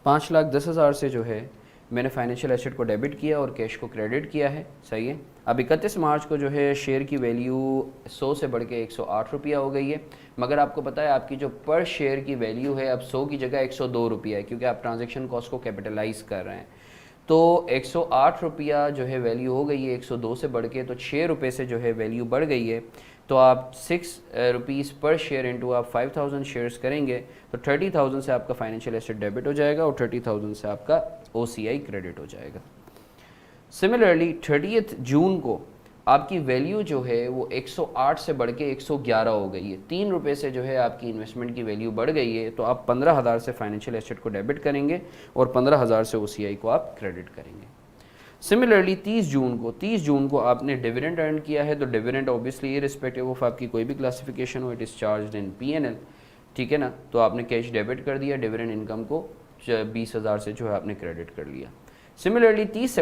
A: $5,10,000 से जो है मैंने फाइनेंशियल एसेट को डेबिट किया और कैश को क्रेडिट किया है। सही है, अब 31 मार्च को जो है शेयर की वैल्यू 100 से बढ़ के 108 रुपया हो गई है। मगर आपको पता है आपकी जो पर शेयर की वैल्यू है अब 100 की जगह 102 रुपया है, क्योंकि आप ट्रांजैक्शन कॉस्ट को कैपिटलाइज कर रहे हैं। तो 108 रुपया जो है वैल्यू हो गई है 102 से बढ़ के, तो 6 रुपये से जो है वैल्यू बढ़ गई है। तो आप 6 रुपीज़ पर शेयर इंटू आप 5,000 शेयर्स करेंगे तो 30,000 से आपका फाइनेंशियल एसेट डेबिट हो जाएगा और 30,000 से आपका ओसीआई क्रेडिट हो जाएगा। सिमिलरली 30 जून को आपकी वैल्यू जो है वो 108 से बढ़ के 111 हो गई है, 3 रुपये से जो है आपकी इन्वेस्टमेंट की वैल्यू बढ़ गई है। तो आप 15,000 से फाइनेंशियल एसेट को डेबिट करेंगे और 15,000 से ओसीआई को आप क्रेडिट करेंगे। सिमिलरली 30 जून को आपने डिविडेंड अर्न किया है, तो डिविडेंड ऑब्वियसली इररिस्पेक्टिव ऑफ आपकी कोई भी क्लासिफिकेशन हो, it is charged in PNL. ठीक है ना, तो आपने कैश डेबिट कर दिया, डिविडेंड इनकम को 20,000 से जो है आपने क्रेडिट कर लिया। सिमिलरली 30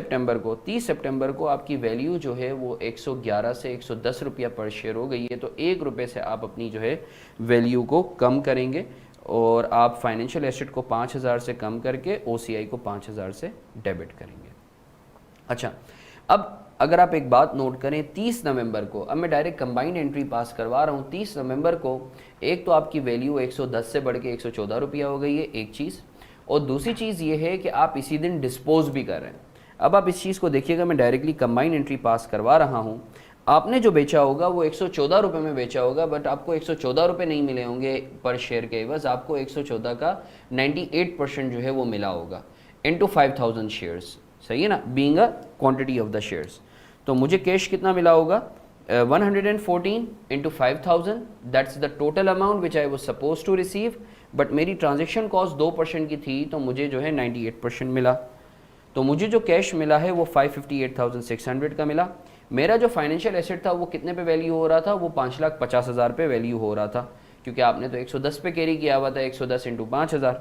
A: सितंबर को आपकी वैल्यू जो है वो 111 से 110 रुपया पर शेयर हो गई है। तो 1 रुपये से आप अपनी जो है वैल्यू को कम करेंगे और आप फाइनेंशियल एसेट को 5,000 से कम करके ओसीआई को 5,000 से डेबिट करेंगे। अच्छा, अब अगर आप एक बात नोट करें, 30 नवंबर को, अब मैं डायरेक्ट कंबाइंड एंट्री पास करवा रहा हूँ। 30 नवंबर को एक तो आपकी वैल्यू 110 से बढ़ के 114 रुपया हो गई है, एक चीज़, और दूसरी चीज़ ये है कि आप इसी दिन डिस्पोज भी कर रहे हैं। अब आप इस चीज़ को देखिएगा, मैं डायरेक्टली कंबाइंड एंट्री पास करवा रहा हूँ। आपने जो बेचा होगा वो 114 रुपये में बेचा होगा, बट आपको 114 रुपये नहीं मिले होंगे पर शेयर के एवज, आपको 114 का 98% जो है वो मिला होगा इनटू 5000 शेयर्स, सही है ना, being a quantity of the shares. तो मुझे कैश कितना मिला होगा 114 into 5000, that's the total amount which I was suppose to receive, but मेरी ट्रांजेक्शन कॉस्ट 2% की थी तो मुझे जो है 98% मिला। तो मुझे जो कैश मिला है वो 558,600 का मिला। मेरा जो फाइनेंशियल एसेट था वो कितने पे वैल्यू हो रहा था, वो 5,50,000 पे वैल्यू हो रहा था, क्योंकि आपने तो 110 पे कैरी किया हुआ था, 110 इंटू 5,000,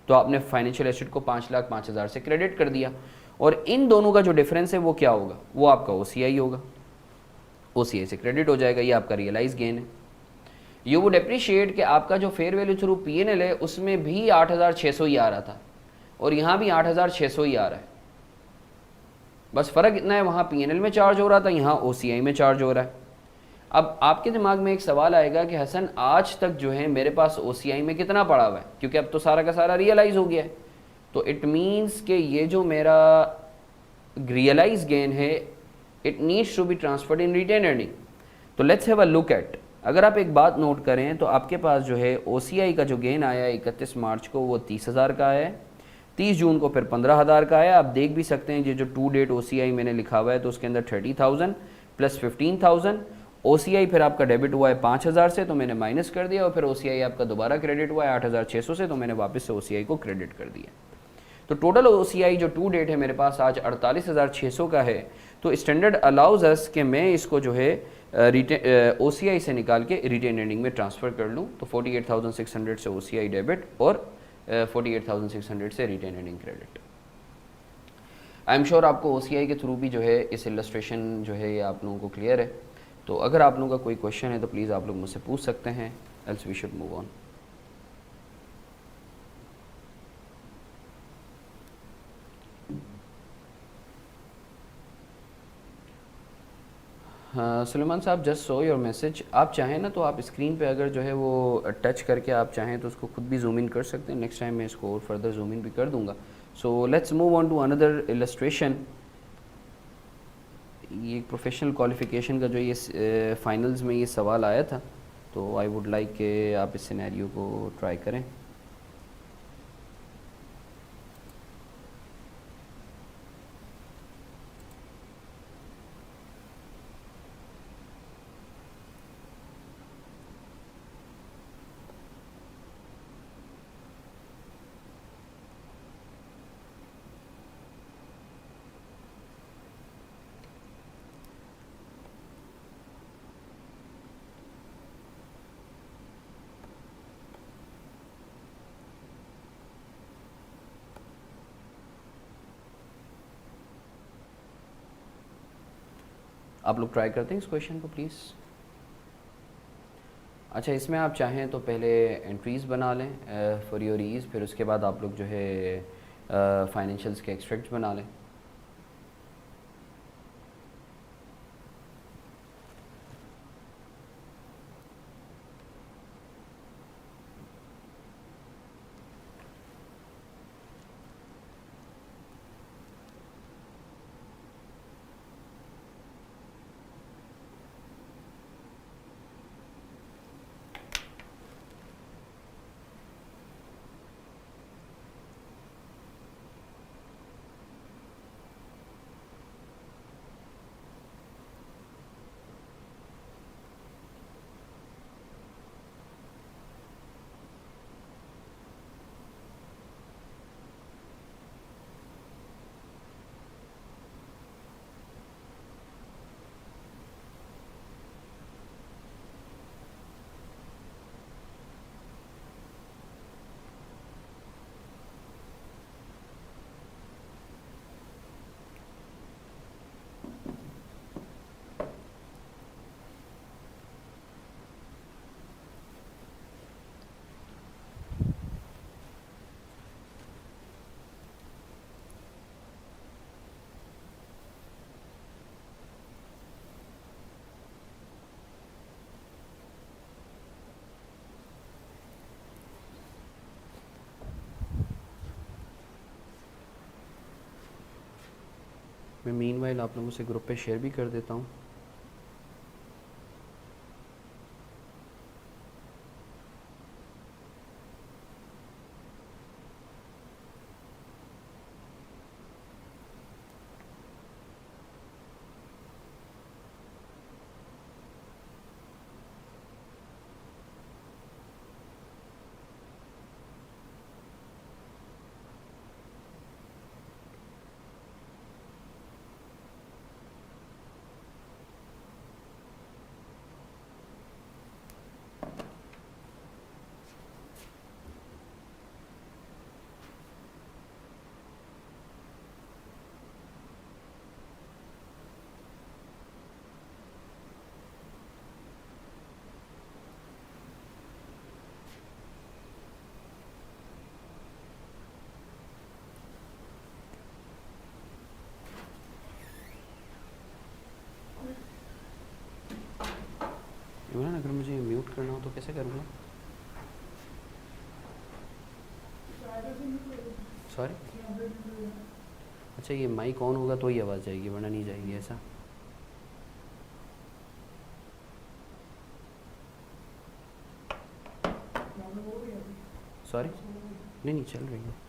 A: तो आपने फाइनेंशियल एसेट को 5,05,000 से क्रेडिट कर दिया। और इन दोनों का जो डिफरेंस है वो क्या होगा, वो आपका OCI होगा, OCI से क्रेडिट हो जाएगा, ये आपका रियलाइज गेन है। यू वुड अप्रिशिएट कि आपका जो फेयर वैल्यू थ्रू PNL है उसमें भी 8,600 ही आ रहा था और यहाँ भी 8,600 ही आ रहा है, बस फ़र्क इतना है वहाँ PNL में चार्ज हो रहा था, यहाँ OCI में चार्ज हो रहा है। अब आपके दिमाग में एक सवाल आएगा कि हसन आज तक जो है मेरे पास OCI में कितना पड़ा हुआ है, क्योंकि अब तो सारा का सारा रियलाइज़ हो गया है। तो इट मीन्स कि ये जो मेरा रियलाइज गेन है it needs to be transferred in retain earning. तो let's have a look at, अगर आप एक बात नोट करें तो आपके पास जो है OCI का जो गेन आया 31 मार्च को वो 30,000 का आया है, 30 जून को फिर 15,000 का आया। आप देख भी सकते हैं ये जो टू डेट OCI मैंने लिखा हुआ है तो उसके अंदर 30,000 प्लस 15,000 OCI फिर आपका डेबिट हुआ है 5,000 से तो मैंने माइनस कर दिया, और फिर OCI आपका दोबारा क्रेडिट हुआ है 8,600 से तो मैंने वापस से OCI को क्रेडिट कर दिया। तो टोटल OCI जो टू डेट है मेरे पास आज 48,600 का है। तो स्टैंडर्ड अलाउज अस कि मैं इसको जो है OCI से निकाल के रिटेन अर्निंग में ट्रांसफ़र कर लूँ। तो 48,600 से OCI डेबिट और 48,600 से retain earning credit. I am sure आपको OCI के थ्रू भी जो है इस इलस्ट्रेशन जो है ये आप लोगों को क्लियर है। तो अगर आप लोगों का कोई क्वेश्चन है तो प्लीज़ आप लोग मुझसे पूछ सकते हैं, else we should move on. Suleman साहब जस्ट सो योर मैसेज। आप चाहें ना तो आप स्क्रीन पे अगर जो है वो टच करके आप चाहें तो उसको खुद भी जूम इन कर सकते हैं। नेक्स्ट टाइम मैं इसको और फर्दर जूम इन भी कर दूंगा। So let's move on to another illustration. ये प्रोफेशनल क्वालिफिकेशन का जो ये फाइनल्स में ये सवाल आया था तो आई वुड लाइक कि आप इस सिनेरियो को ट्राई करें। आप लोग ट्राई करते हैं इस क्वेश्चन को प्लीज़। अच्छा, इसमें आप चाहें तो पहले एंट्रीज़ बना लें फॉर योर ईज़, फिर उसके बाद आप लोग जो है फाइनेंशियल्स के एक्सट्रैक्ट्स बना लें। मैं मीनवाइल आप लोगों से ग्रुप पे शेयर भी कर देता हूँ। इमरान अगर मुझे म्यूट करना हो तो कैसे करूँगा? सॉरी, अच्छा ये माइक ऑन होगा तो ही आवाज़ जाएगी वरना नहीं जाएगी ऐसा? सॉरी, नहीं नहीं चल रही है।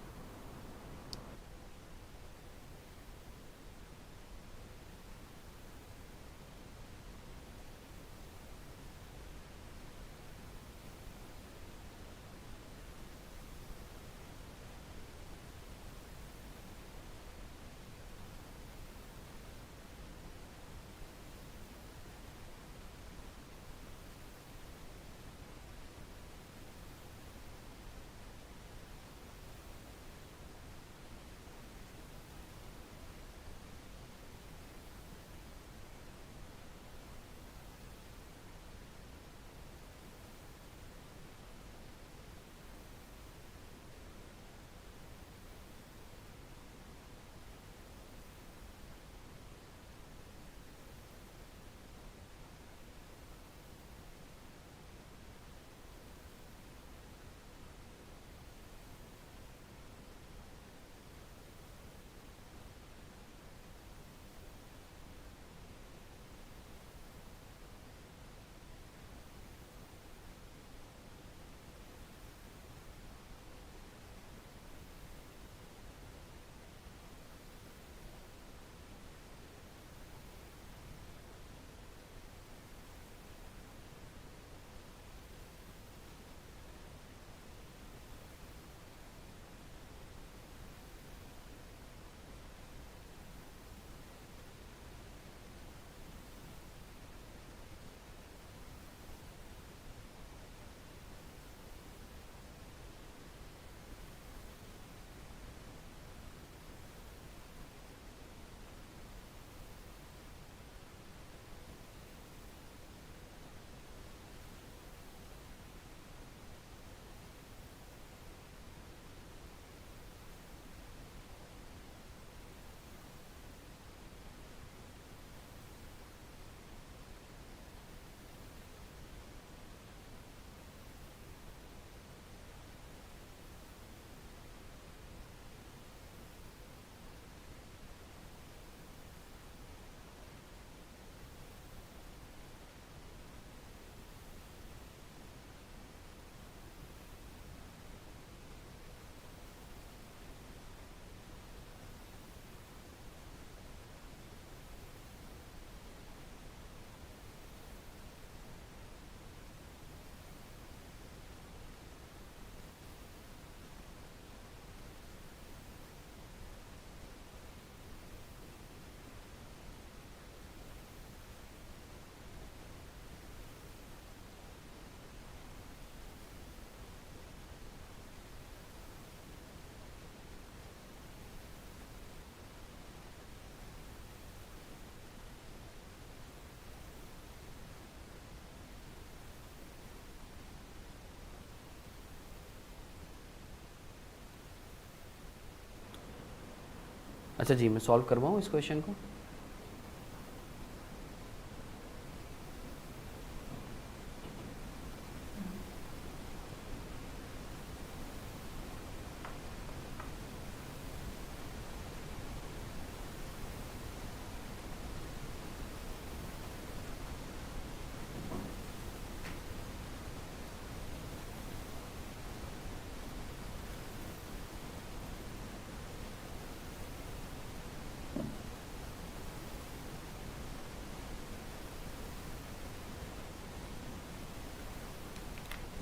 A: अच्छा जी, मैं सॉल्व करवाऊँ इस क्वेश्चन को?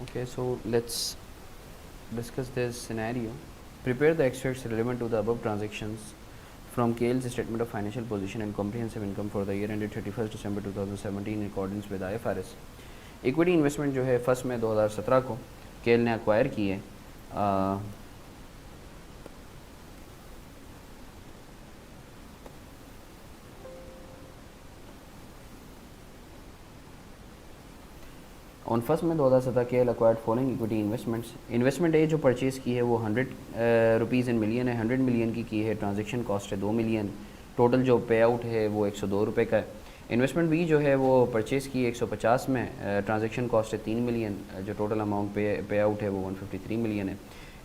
A: Okay, so let's discuss this scenario. Prepare the extracts relevant to the above transactions from KL's statement of financial position and comprehensive income for the year ended 31st December 2017 in accordance with IFRS. Equity investment जो है first में 2017 को केल ने acquire की है। On first में 2017 केल acquired following equity investments. Investment A जो परचेज़ की है वो 100 रुपीज़ इन मिलियन है, 100 मिलियन की है, ट्रांजेक्शन कॉस्ट है 2 मिलियन, टोटल जो पे आउट है वो 102 रुपये का है। इन्वेस्टमेंट बी जो है वो परचेज़ की 150 में, ट्रांजैक्शन कॉस्ट है 3 मिलियन, जो टोटल अमाउंट पे आउट है वो 153 मिलियन है।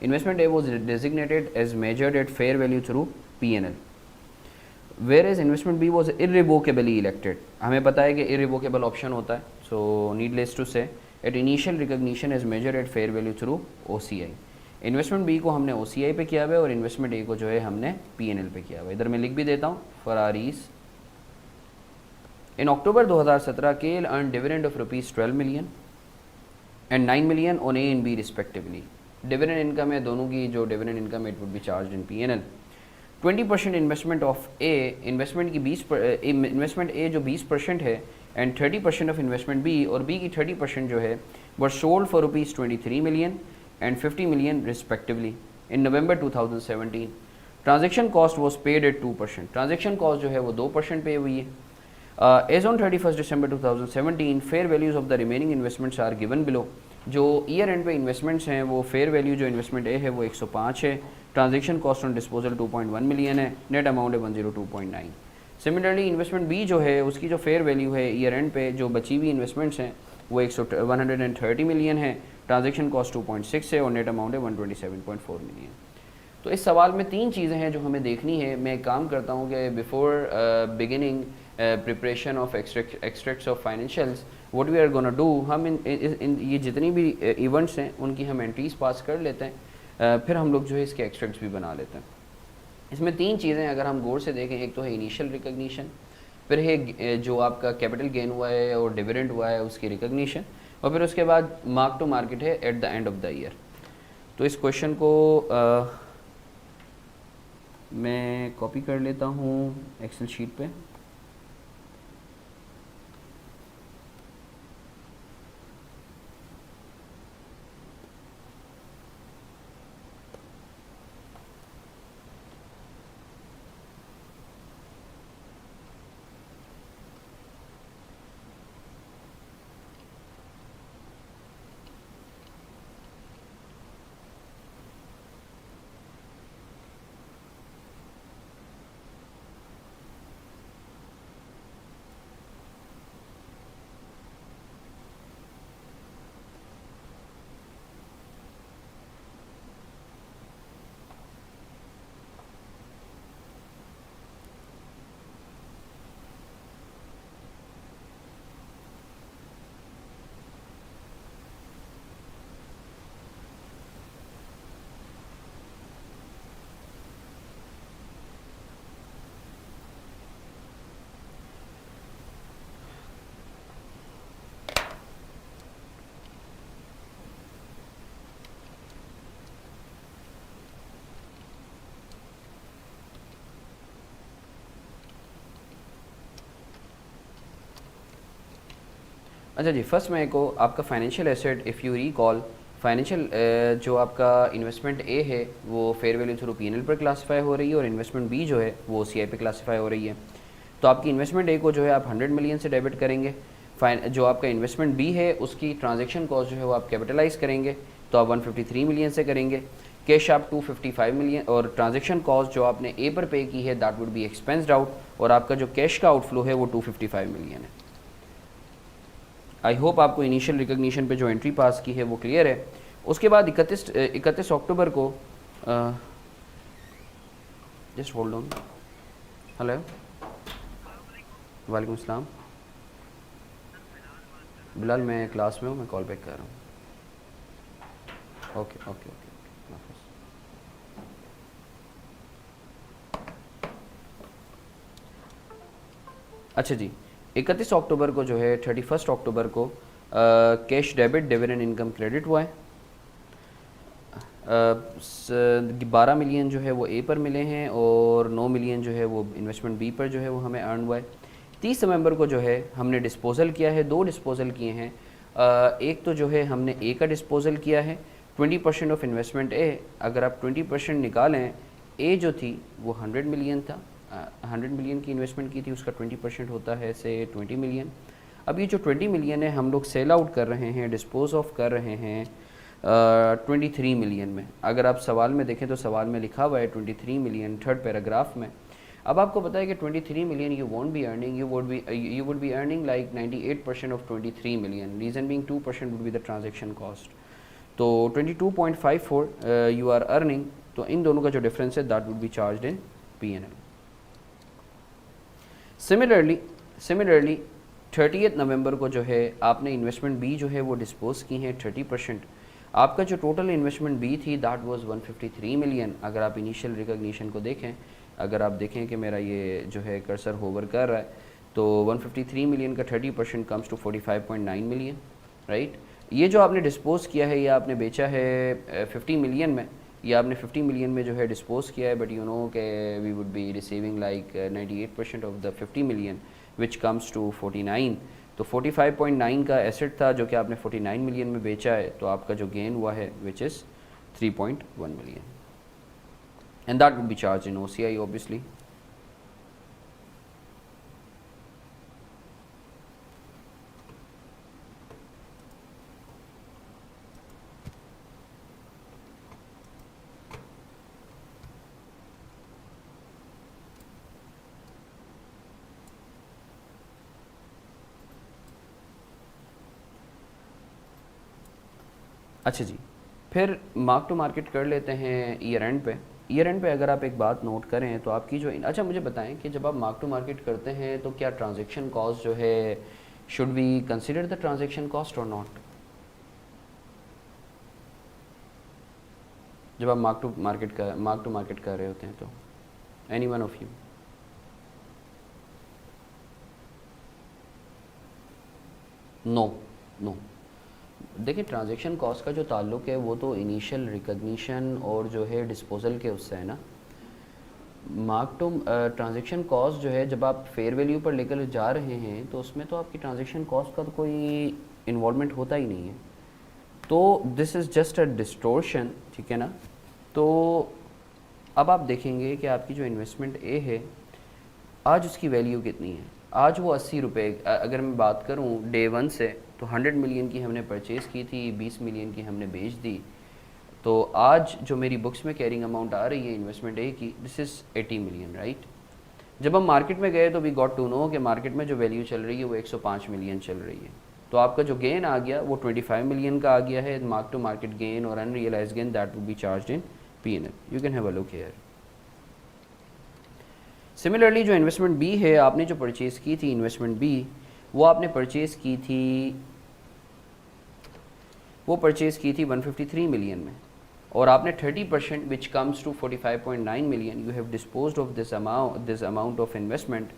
A: Investment a was designated as measured at fair value through P&L, whereas investment b was irrevocably elected. हमें पता है कि इरिवोकेबल ऑप्शन होता है, so needless to say at initial recognition as measure at fair value through OCI। Investment b को हमने OCI पे किया हुआ है और इन्वेस्टमेंट ए को जो है हमने P&L पे किया हुआ है। इधर मैं लिख भी देता हूँ for our ease. In October 2017 KL earn dividend of ₹12 million and 9 million on A and B respectively. Dividend income है दोनों की, जो dividend income it would be charge in P&L। 20% investment of A, investment की investment A जो 20% है and 30% of investment B, और B की 30% जो है were sold for ₹23 million and 50 million respectively in November 2017। Transaction cost was paid at 2%। Transaction cost जो है वो 2% पे हुई है। As on 31 December 2017 fair values of the remaining investments are given below. जो ईयर एंड पे इन्वेस्टमेंट्स हैं वो फेयर वैल्यू जो इन्वेस्टमेंट ए है वो 105 है, transaction cost on disposal 2.1 million है, नेट अमाउंट है 102.9। सिमिलरली इन्वेस्टमेंट बी जो है उसकी जो फेयर वैल्यू है ईयर एंड पे जो बची हुई इन्वेस्टमेंट्स हैं वो 130 मिलियन है, ट्रांजेक्शन कॉस्ट 2.6 है और नेट अमाउंट है 127.4 मिलियन। तो इस सवाल में 3 चीज़ें हैं जो हमें देखनी है। मैं एक काम करता हूँ कि before beginning preparation of extracts of financials what we are gonna do, हम इन ये जितनी भी इवेंट्स हैं उनकी हम एंट्रीज पास कर लेते हैं, फिर हम लोग जो है इसके एक्सट्रैक्ट्स भी बना लेते हैं। इसमें 3 चीज़ें अगर हम गौर से देखें, एक तो है इनिशियल रिकग्निशन, फिर है जो आपका कैपिटल गेन हुआ है और डिविडेंड हुआ है उसकी रिकग्निशन, और फिर उसके बाद मार्क टू मार्केट है at the end of the year. तो इस क्वेश्चन को मैं कॉपी कर लेता हूँ एक्सेल शीट पे। अच्छा जी, फर्स्ट मेरे को आपका financial asset, if you recall financial जो आपका इन्वेस्टमेंट ए है वो फेयर वैल्यू थ्रू P&L पर क्लासीफाई हो रही है और इन्वेस्टमेंट बी जो है वो OCI पे क्लासीफाई हो रही है। तो आपकी इन्वेस्टमेंट ए को जो है आप 100 मिलियन से डेबिट करेंगे। जो आपका इन्वेस्टमेंट बी है उसकी ट्रांजेक्शन कॉस्ट जो है वो आप कैपिटलाइज करेंगे तो आप 153 मिलियन से करेंगे। कैश आप 255 मिलियन, और ट्रांजेक्शन कॉस्ट जो आपने ए पर पे की है दैट वुड बी एक्सपेंस्ड आउट, और आपका जो कैश का आउटफ्लो है वो 255 मिलियन है। आई होप आपको इनिशियल रिकग्निशन पे जो एंट्री पास की है वो क्लियर है। उसके बाद 31 अक्टूबर को जस्ट होल्ड ऑन। हेलो, वालेकुम अस्सलाम। बिलाल मैं क्लास में हूँ, मैं कॉल बैक कर रहा हूँ। Okay okay okay. अच्छा जी, 31 अक्टूबर को जो है 31 अक्टूबर को cash debit dividend income credit हुआ है। 12 मिलियन जो है वो ए पर मिले हैं और 9 मिलियन जो है वो इन्वेस्टमेंट बी पर जो है वो हमें अर्न हुआ है। 30 नवंबर को जो है हमने डिस्पोजल किया है, 2 डिस्पोजल किए हैं। एक तो जो है हमने ए का डिस्पोजल किया है 20% ऑफ इन्वेस्टमेंट ए। अगर आप 20% निकालें, ए जो थी वो 100 मिलियन था, 100 मिलियन की इन्वेस्टमेंट की थी, उसका 20% होता है से 20 मिलियन। अब ये जो 20 मिलियन है हम लोग सेल आउट कर रहे हैं, डिस्पोज ऑफ कर रहे हैं 23 मिलियन में। अगर आप सवाल में देखें तो सवाल में लिखा हुआ है 23 मिलियन, थर्ड पैराग्राफ में। अब आपको पता है कि 23 million you won't be earning, you would be earning like 98% of 23 million, reason being 2% would be the transaction cost. तो 22.54 यू आर अर्निंग, तो इन दोनों का जो डिफरेंस है that would be charged in P&L। Similarly 30 नवंबर को जो है आपने इन्वेस्टमेंट बी जो है वो डिस्पोज की है 30%। आपका जो टोटल इन्वेस्टमेंट बी थी दैट वाज 153 मिलियन। अगर आप इनिशियल रिकॉग्निशन को देखें, अगर आप देखें कि मेरा ये जो है कर्सर होवर कर रहा है, तो 153 मिलियन का 30% कम्स टू 45.9 मिलियन, राइट। ये जो आपने डिस्पोज किया है, ये आपने बेचा है 50 मिलियन में, ये आपने 50 मिलियन में जो है डिस्पोज किया है, बट यू नो कि we would be receiving like 98% of the 50 million which comes to 49। तो 45.9 का एसेट था जो कि आपने 49 मिलियन में बेचा है, तो आपका जो गेन हुआ है which is 3.1 million, and that would be charge in OCI obviously. अच्छा जी, फिर मार्क टू मार्केट कर लेते हैं ईयर एंड पे। ईयर एंड पे अगर आप एक बात नोट करें तो आपकी जो, अच्छा मुझे बताएं कि जब आप मार्क टू मार्केट करते हैं तो क्या ट्रांजैक्शन कॉस्ट जो है, should we consider the transaction cost और नॉट? जब आप मार्क टू मार्केट कर रहे होते हैं तो any one of you? No. देखिए, ट्रांजैक्शन कॉस्ट का जो ताल्लुक है वो तो इनिशियल रिकॉग्निशन और जो है डिस्पोजल के उससे है ना। मार्क टू ट्रांजैक्शन कॉस्ट जो है जब आप फेयर वैल्यू पर लेकर जा रहे हैं तो उसमें तो आपकी ट्रांजैक्शन कॉस्ट का तो कोई इन्वॉल्वमेंट होता ही नहीं है, तो this is just a distortion, ठीक है ना। तो अब आप देखेंगे कि आपकी जो इन्वेस्टमेंट ए है आज उसकी वैल्यू कितनी है। आज वो 80 रुपये, अगर मैं बात करूँ डे 1 से, तो 100 मिलियन की हमने परचेज़ की थी, 20 मिलियन की हमने बेच दी, तो आज जो मेरी बुक्स में कैरिंग अमाउंट आ रही है इन्वेस्टमेंट ए की, दिस इज़ 80 मिलियन, राइट। जब हम मार्केट में गए तो वी गॉट टू नो कि मार्केट में जो वैल्यू चल रही है वो 105 मिलियन चल रही है, तो आपका जो गेन आ गया वो 25 मिलियन का आ गया है। मार्क टू मार्केट गेन और unrealise gain that would be charged in P&L। You can have a look here. Similarly जो इन्वेस्टमेंट बी है, आपने जो परचेज़ की थी इन्वेस्टमेंट बी, वो आपने परचेज़ की थी 153 मिलियन में, और आपने 30% which comes to 45.9 million you have disposed of this amount of investment.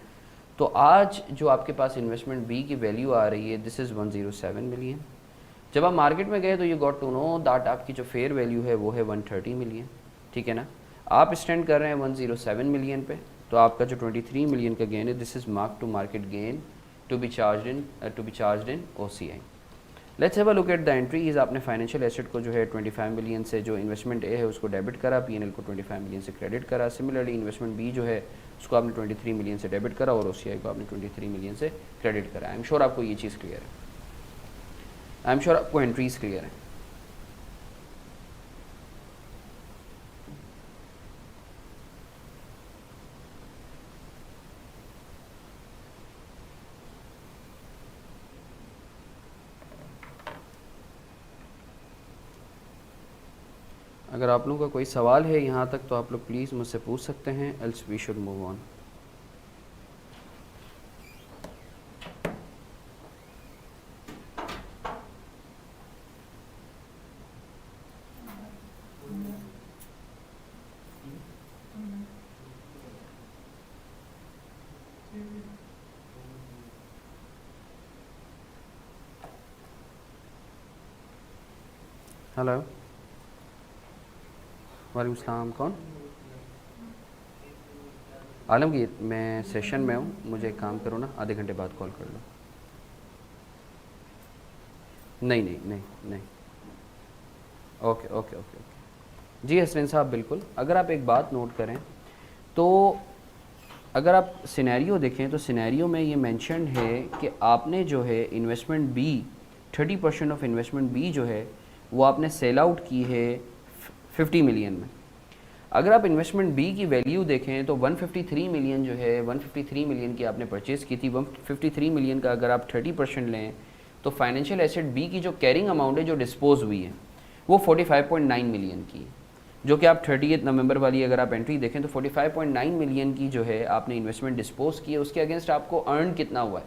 A: तो आज जो आपके पास इन्वेस्टमेंट बी की वैल्यू आ रही है दिस इज़ 107 मिलियन। जब आप मार्केट में गए तो you got to know that आपकी जो फेयर वैल्यू है वो है 130 मिलियन, ठीक है ना। आप स्टैंड कर रहे हैं 107 मिलियन पे, तो आपका जो 23 मिलियन का गेन है this is mark to market gain to be charged in OCI। Let's have a look at the entries. आपने फाइनेंशियल एसेट को जो है 25 मिलियन से जो इन्वेस्टमेंट ए है उसको डेबिट करा, P&L को 25 मिलियन से क्रेडिट करा। सिमिलरली इन्वेस्टमेंट बी जो है उसको आपने 23 मिलियन से डेबिट करा और OCI को आपने 23 मिलियन से क्रेडिट करा। आई एम श्योर आपको ये चीज़ क्लियर है, आई एम श्योर आपको एंट्रीज क्लियर है। अगर आप लोगों का कोई सवाल है यहाँ तक तो आप लोग प्लीज़ मुझसे पूछ सकते हैं, else we should move on. Hello, वालेकुम सलाम, कौन? आलमगीर, मैं सेशन में हूँ, मुझे एक काम करो ना, आधे घंटे बाद कॉल कर लो। नहीं। ओके ओके ओके ओके जी हसनैन साहब, बिल्कुल। अगर आप एक बात नोट करें तो अगर आप सिनेरियो देखें तो सिनेरियो में ये मेंशन है कि आपने जो है investment B 30% of investment B जो है वो आपने सेल आउट की है 50 मिलियन में। अगर आप इन्वेस्टमेंट बी की वैल्यू देखें तो 153 मिलियन जो है, 153 मिलियन की आपने परचेज़ की थी, 153 मिलियन का अगर आप 30% लें तो फाइनेंशियल एसेट बी की जो कैरिंग अमाउंट है जो डिस्पोज हुई है वो 45.9 मिलियन की है, जो कि आप 30 नवंबर वाली अगर आप एंट्री देखें तो 45.9 मिलियन की जो है आपने इन्वेस्टमेंट डिस्पोज की है। उसके अगेंस्ट आपको अर्न कितना हुआ है?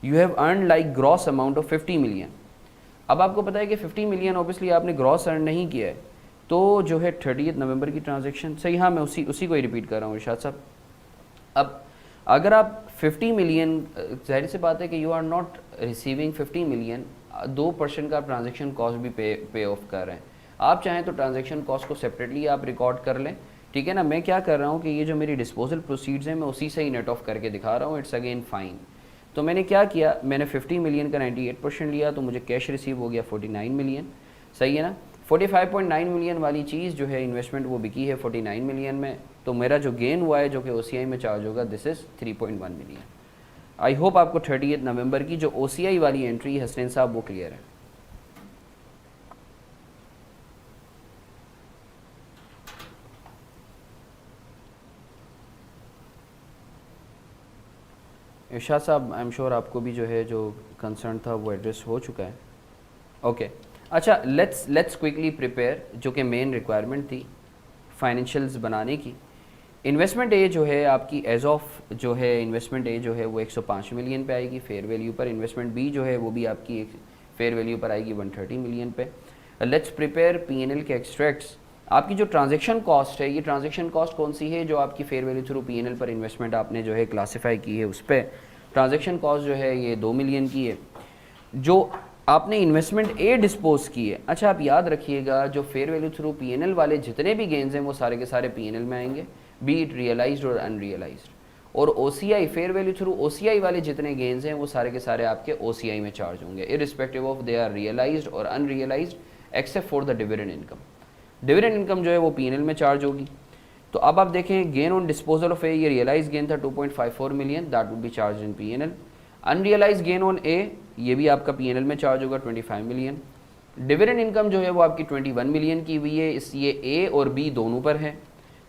A: You have earn like gross amount of 50 million. अब आपको पता है कि 50 मिलियन ऑब्वियसली आपने ग्रॉस अर्न नहीं किया है, तो जो है 30 नवंबर की ट्रांजैक्शन सही, हाँ मैं उसी को ही रिपीट कर रहा हूँ इरशाद साहब। अब अगर आप 50 मिलियन, जाहिर सी बात है कि you are not receiving 50 million, 2% का ट्रांजैक्शन कॉस्ट भी पे ऑफ कर रहे हैं। आप चाहें तो ट्रांजैक्शन कॉस्ट को सेपरेटली आप रिकॉर्ड कर लें, ठीक है ना। मैं क्या कर रहा हूँ कि ये जो मेरी डिस्पोजल प्रोसीड्स हैं मैं उसी से ही नेट ऑफ करके दिखा रहा हूँ, इट्स अगेन फाइन। तो मैंने क्या किया, मैंने 50 मिलियन का 98% लिया तो मुझे कैश रिसीव हो गया 49 मिलियन, सही है ना। 45.9 मिलियन वाली चीज़ जो है इन्वेस्टमेंट वो बिकी है 49 मिलियन में, तो मेरा जो गेन हुआ है जो कि OCI में चार्ज होगा this is 3.1 million. I hope आपको 30 नवंबर की जो OCI वाली एंट्री हसनैन साहब वो क्लियर है। इरशाद साहब आई एम श्योर आपको भी जो है जो कंसर्न था वो एड्रेस हो चुका है। ओके अच्छा, लेट्स क्विकली प्रिपेयर जो कि मेन रिक्वायरमेंट थी फाइनेंशियल्स बनाने की। इन्वेस्टमेंट ए जो है आपकी एज ऑफ जो है इन्वेस्टमेंट ए जो है वो 105 मिलियन पे आएगी फेयर वैल्यू पर। इन्वेस्टमेंट बी जो है वो भी आपकी एक फेयर वैल्यू पर आएगी 130 मिलियन पे। लेट्स प्रिपेयर P&L के एक्सट्रैक्ट्स। आपकी जो ट्रांजैक्शन कॉस्ट है, ये ट्रांजैक्शन कॉस्ट कौन सी है जो आपकी फेयर वैल्यू थ्रू P&L पर इन्वेस्टमेंट आपने जो है क्लासीफाई की है, उस पर ट्रांजैक्शन कॉस्ट जो है ये 2 मिलियन की है जो आपने इन्वेस्टमेंट ए डिस्पोज की है। अच्छा आप याद रखिएगा जो फेयर वैल्यू थ्रू P&L वाले जितने भी गेन्स हैं वो सारे के सारे P&L में आएंगे, बी इट रियलाइज्ड और अनरियलाइज्ड। और OCI fair value through OCI वाले जितने गेन्स हैं वो सारे के सारे आपके OCI में चार्ज होंगे, irrespective of they are realised और unrealised, except for the dividend income. Dividend income जो है वो P&L में चार्ज होगी। तो अब आप देखें gain on disposal of a, ये रियलाइज गेन था 2.54 million, that would be charge in P&L। Unrealise gain on a ये भी आपका P&L में चार्ज होगा 25 मिलियन। डिविडेंड इनकम जो है वो आपकी 21 मिलियन की हुई है, इस ये ए और बी दोनों पर है।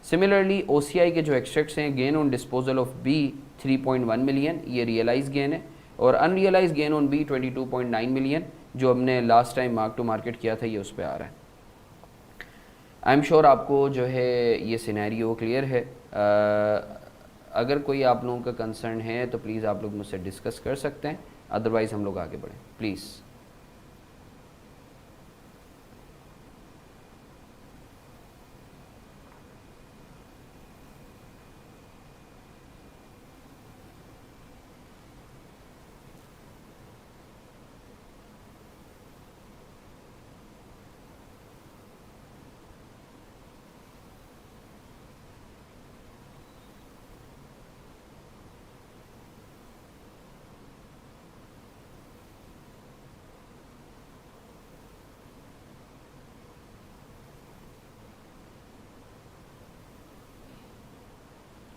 A: सिमिलरली OCI के जो एक्सट्रैक्ट्स हैं, gain on disposal of B 3.1 million, ये रियलाइज गेन है, और unrealise gain on B 22.9 million जो हमने last time mark to market किया था, ये उस पर आ रहा है। आई एम श्योर आपको जो है ये सिनेरियो क्लियर है। अगर कोई आप लोगों का कंसर्न है तो प्लीज़ आप लोग मुझसे डिस्कस कर सकते हैं, अदरवाइज़ हम लोग आगे बढ़ें प्लीज़।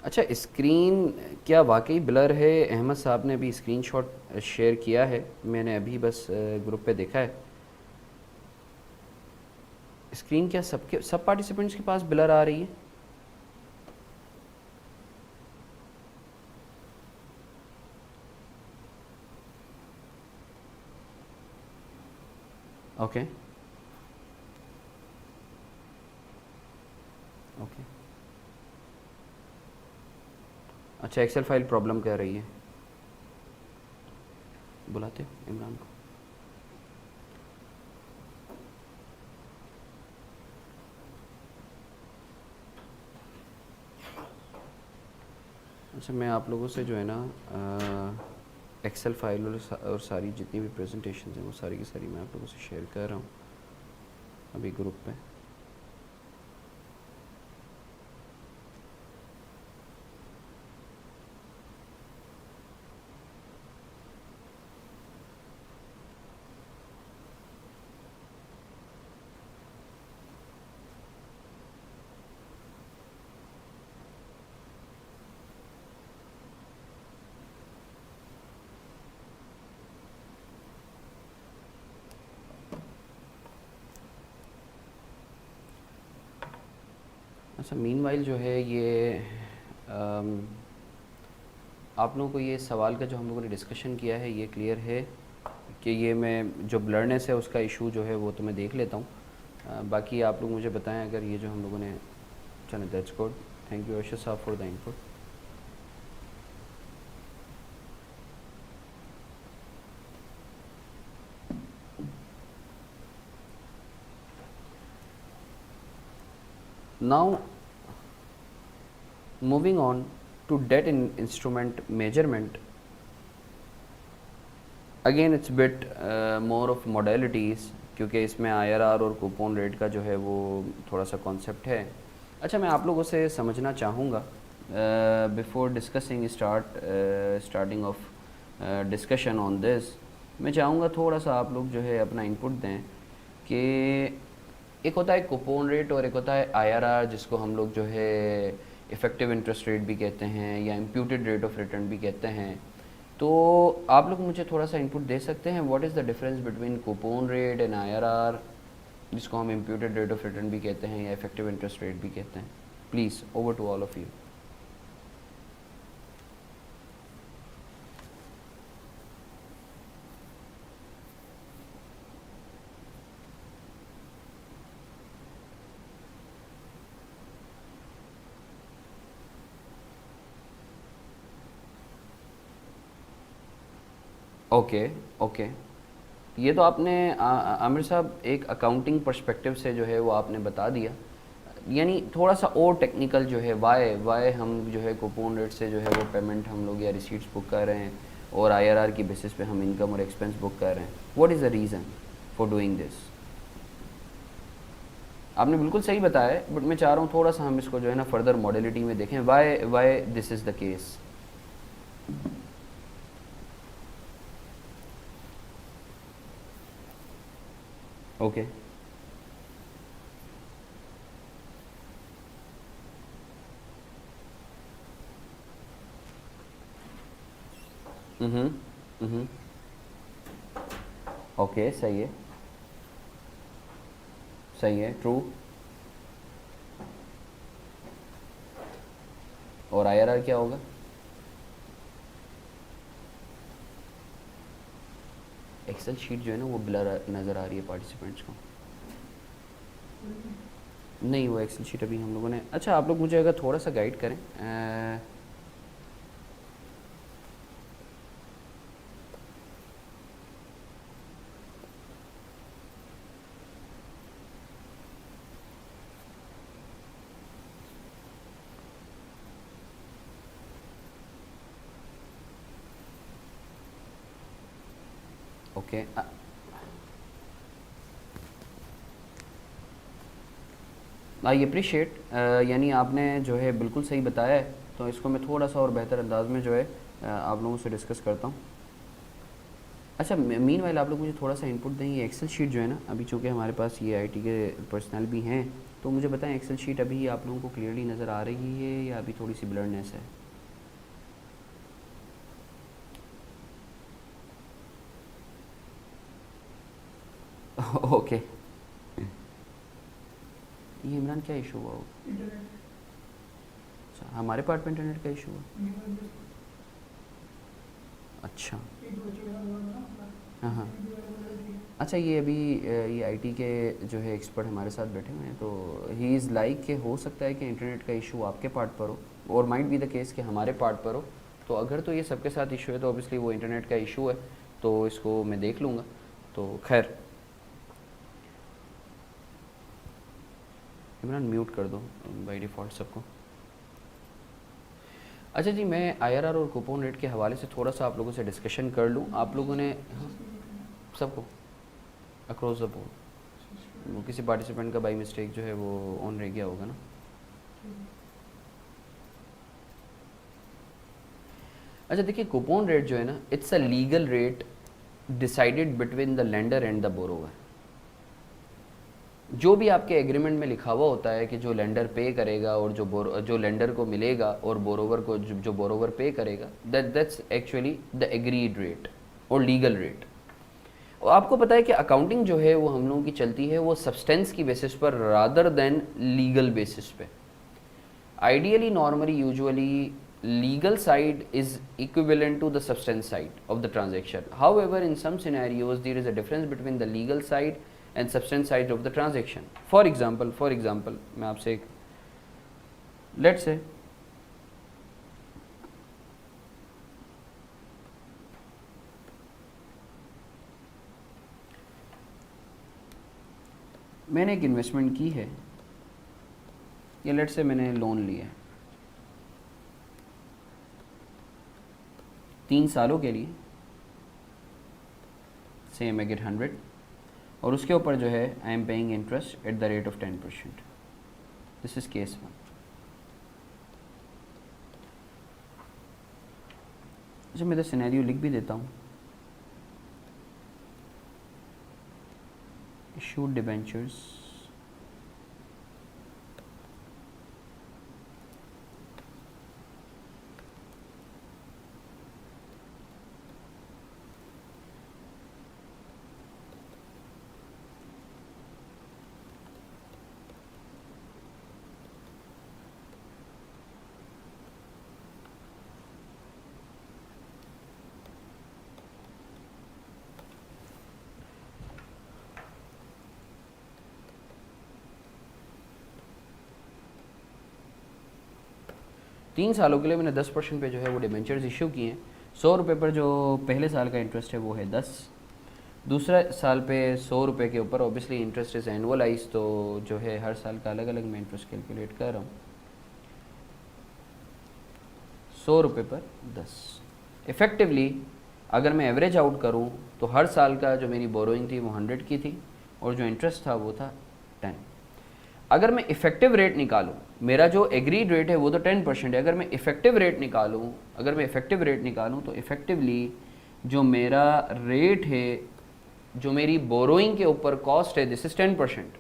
A: अच्छा स्क्रीन क्या वाकई ब्लर है? अहमद साहब ने अभी स्क्रीनशॉट शेयर किया है, मैंने अभी बस ग्रुप पे देखा है। स्क्रीन क्या सब पार्टिसिपेंट्स के पास ब्लर आ रही है? ओके ओके अच्छा एक्सेल फाइल प्रॉब्लम कर रही है, बुलाते हो इमरान को। अच्छा मैं आप लोगों से जो है ना एक्सेल फाइल और सारी जितनी भी प्रेजेंटेशन हैं वो सारी की सारी मैं आप लोगों से शेयर कर रहा हूँ अभी ग्रुप पे। अच्छा, मीनवाइल जो है ये आप लोगों को ये सवाल का जो हम लोगों ने डिस्कशन किया है ये क्लियर है कि ये मैं जो ब्लरनेस है उसका इशू जो है वो तो मैं देख लेता हूँ। बाकी आप लोग मुझे बताएं अगर ये जो हम लोगों ने, चलो that's good, thank you Arshad साहब for the input. Now moving on to debt instrument measurement, again it's bit more of modalities, क्योंकि इसमें आईआरआर और कूपन रेट का जो है वो थोड़ा सा कॉन्सेप्ट है। अच्छा, मैं आप लोगों से समझना चाहूँगा before discussing starting of discussion on this, मैं चाहूँगा थोड़ा सा आप लोग जो है अपना इनपुट दें कि एक होता है कूपन रेट और एक होता है आईआरआर, जिसको हम लोग जो है इफ़ेक्टिव इंटरेस्ट रेट भी कहते हैं या इम्प्यूटेड रेट ऑफ रिटर्न भी कहते हैं। तो आप लोग मुझे थोड़ा सा इनपुट दे सकते हैं, what is the difference between coupon rate and IRR, जिसको हम इम्प्यूटेड रेट ऑफ रिटर्न भी कहते हैं या इफेक्टिव इंटरेस्ट रेट भी कहते हैं। Please over to all of you. Okay okay, ये तो आपने आमिर साहब एक अकाउंटिंग पर्सपेक्टिव से जो है वो आपने बता दिया, यानी थोड़ा सा और टेक्निकल जो है वाई हम जो है कूपन रेट से जो है वो पेमेंट हम लोग या रिसीट्स बुक कर रहे हैं और आईआरआर की बेसिस पे हम इनकम और एक्सपेंस बुक कर रहे हैं। What is the reason for doing this? आपने बिल्कुल सही बताया है, बट मैं चाह रहा हूँ थोड़ा सा हम इसको जो है ना फर्दर मॉडलिटी में देखें, why this is the case. Okay hmm, okay, सही है, सही है, ट्रू। और आईआरआर क्या होगा? एक्सेल शीट जो है ना वो ब्लर नज़र आ रही है पार्टिसिपेंट्स को। नहीं, वो एक्सेल शीट अभी हम लोगों ने, अच्छा आप लोग मुझे अगर थोड़ा सा गाइड करें। ओके, आई अप्रिशिएट, यानी आपने जो है बिल्कुल सही बताया है, तो इसको मैं थोड़ा सा और बेहतर अंदाज में जो है आप लोगों से डिस्कस करता हूँ। अच्छा, मीनवाइल आप लोग मुझे थोड़ा सा इनपुट दें, ये एक्सेल शीट जो है ना, अभी चूँकि हमारे पास ये आईटी के पर्सनल भी हैं, तो मुझे बताएं एक्सेल शीट अभी आप लोगों को क्लियरली नज़र आ रही है या अभी थोड़ी सी ब्लरनेस है? ओके, ये इमरान क्या इशू हुआ होगा?
B: इंटरनेट
A: अच्छा, हमारे पार्ट में इंटरनेट का इशू हुआ?
B: मीनवाइल
A: अच्छा,
B: एक दो बच्चे का हुआ ना,
A: हाँ हाँ,
B: वीडियो वाला ठीक है।
A: अच्छा ये अभी ये आईटी के जो है एक्सपर्ट हमारे साथ बैठे हुए हैं, तो ही इज़ लाइक कि हो सकता है कि इंटरनेट का इशू आपके पार्ट पर हो और माइट बी द केस कि हमारे पार्ट पर हो। तो अगर तो ये सबके साथ इशू है तो ऑब्वियसली वो इंटरनेट का इशू है, तो इसको मैं देख लूँगा। तो खैर, इमरान म्यूट कर दो बाई डिफ़ॉल्ट सबको। अच्छा जी, मैं आईआरआर और कूपन रेट के हवाले से थोड़ा सा आप लोगों से डिस्कशन कर लूँ। आप लोगों ने, हाँ, सबको अक्रॉस द बोर्ड, वो किसी पार्टिसिपेंट का बाई मिस्टेक जो है वो ऑन रह गया होगा ना। अच्छा देखिए, कूपन रेट जो है ना, it's a legal rate decided between the lender and the borrower. जो भी आपके एग्रीमेंट में लिखा हुआ होता है कि जो लेंडर पे करेगा और जो लेंडर को मिलेगा और बोरोवर को जो बोरोवर पे करेगा, that's actually the agreed rate और लीगल रेट। और आपको पता है कि अकाउंटिंग जो है वो हम लोगों की चलती है वो सब्सटेंस की बेसिस पर रादर देन लीगल बेसिस पे। Ideally, normally, usually, legal side is equivalent to the substance side of the transaction. However, in some scenarios, there is a difference between the legal side and substance side of the transaction. For example, मैं आपसे एक let's say मैंने एक investment की है, या let's say मैंने loan लिया है 3 सालों के लिए, सेम आई गेट 100, और उसके ऊपर जो है I am paying interest at the rate of 10%. This is case 1. अच्छा, मैं तो सिनेरियो लिख भी देता हूँ. Issued debentures तीन सालों के लिए मैंने 10% पे जो है वो डिबेंचर्स इशू किए हैं. 100 रुपये पर जो पहले साल का इंटरेस्ट है वो है 10. दूसरा साल पे 100 रुपये के ऊपर ऑब्वियसली इंटरेस्ट इज एनुअलाइज, तो जो है हर साल का अलग अलग मैं इंटरेस्ट कैलकुलेट कर रहा हूँ. 100 रुपये पर 10. इफ़ेक्टिवली अगर मैं एवरेज आउट करूँ तो हर साल का जो मेरी बोरोइंग थी वो 100 की थी और जो इंटरेस्ट था वो था 10. अगर मैं इफ़ेक्टिव रेट निकालूं, मेरा जो एग्रीड रेट है वो तो 10% है. अगर मैं इफ़ेक्टिव रेट निकालूं तो इफ़ेक्टिवली जो मेरा रेट है, जो मेरी बोरोइंग के ऊपर कॉस्ट है, दिस इज 10%.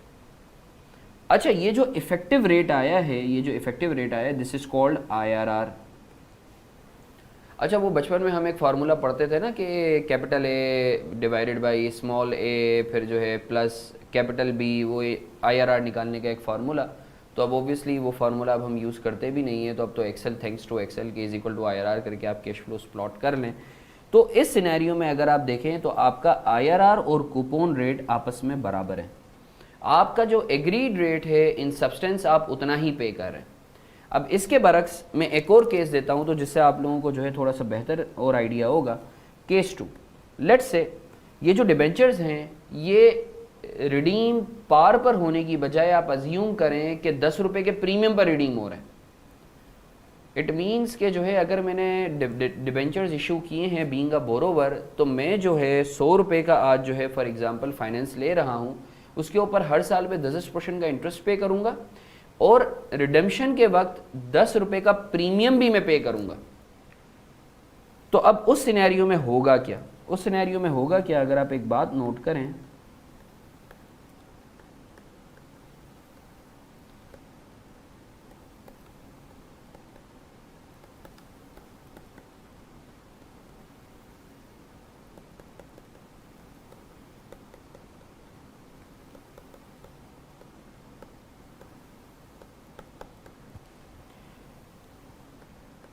A: अच्छा, ये जो इफ़ेक्टिव रेट आया है, दिस इज कॉल्ड IRR. अच्छा, वो बचपन में हम एक फार्मूला पढ़ते थे ना कि capital a divided by small a, फिर जो है प्लस कैपिटल बी, वो IRR निकालने का एक फार्मूला. तो अब ऑब्वियसली वो फार्मूला अब हम यूज़ करते भी नहीं है, तो अब तो एक्सेल, थैंक्स टू एक्सेल के इज इक्वल टू IRR करके आप कैश फ्लोस प्लॉट कर लें. तो इस सिनेरियो में अगर आप देखें तो आपका IRR और कूपन रेट आपस में बराबर है. आपका जो एग्रीड रेट है इन सब्सटेंस आप उतना ही पे कर रहे हैं. अब इसके बरक्स मैं एक और केस देता हूं तो जिससे आप लोगों को जो है थोड़ा सा बेहतर और आइडिया होगा. केस 2, लेट्स से ये जो डिबेंचर्स हैं ये रिडीम पार पर होने की बजाय आप अज्यूम करें कि 10 रुपये के प्रीमियम पर रिडीम हो रहे हैं. इट मीन्स कि जो है अगर मैंने डिबेंचर्स इशू किए हैं बीइंग अ बोरोवर, तो मैं जो है 100 रुपये का आज जो है फॉर एग्जांपल फाइनेंस ले रहा हूं, उसके ऊपर हर साल पे 10% का इंटरेस्ट पे करूंगा और रिडेम्पशन के वक्त 10 रुपये का प्रीमियम भी मैं पे करूंगा. तो अब उस सिनेरियो में होगा क्या, अगर आप एक बात नोट करें,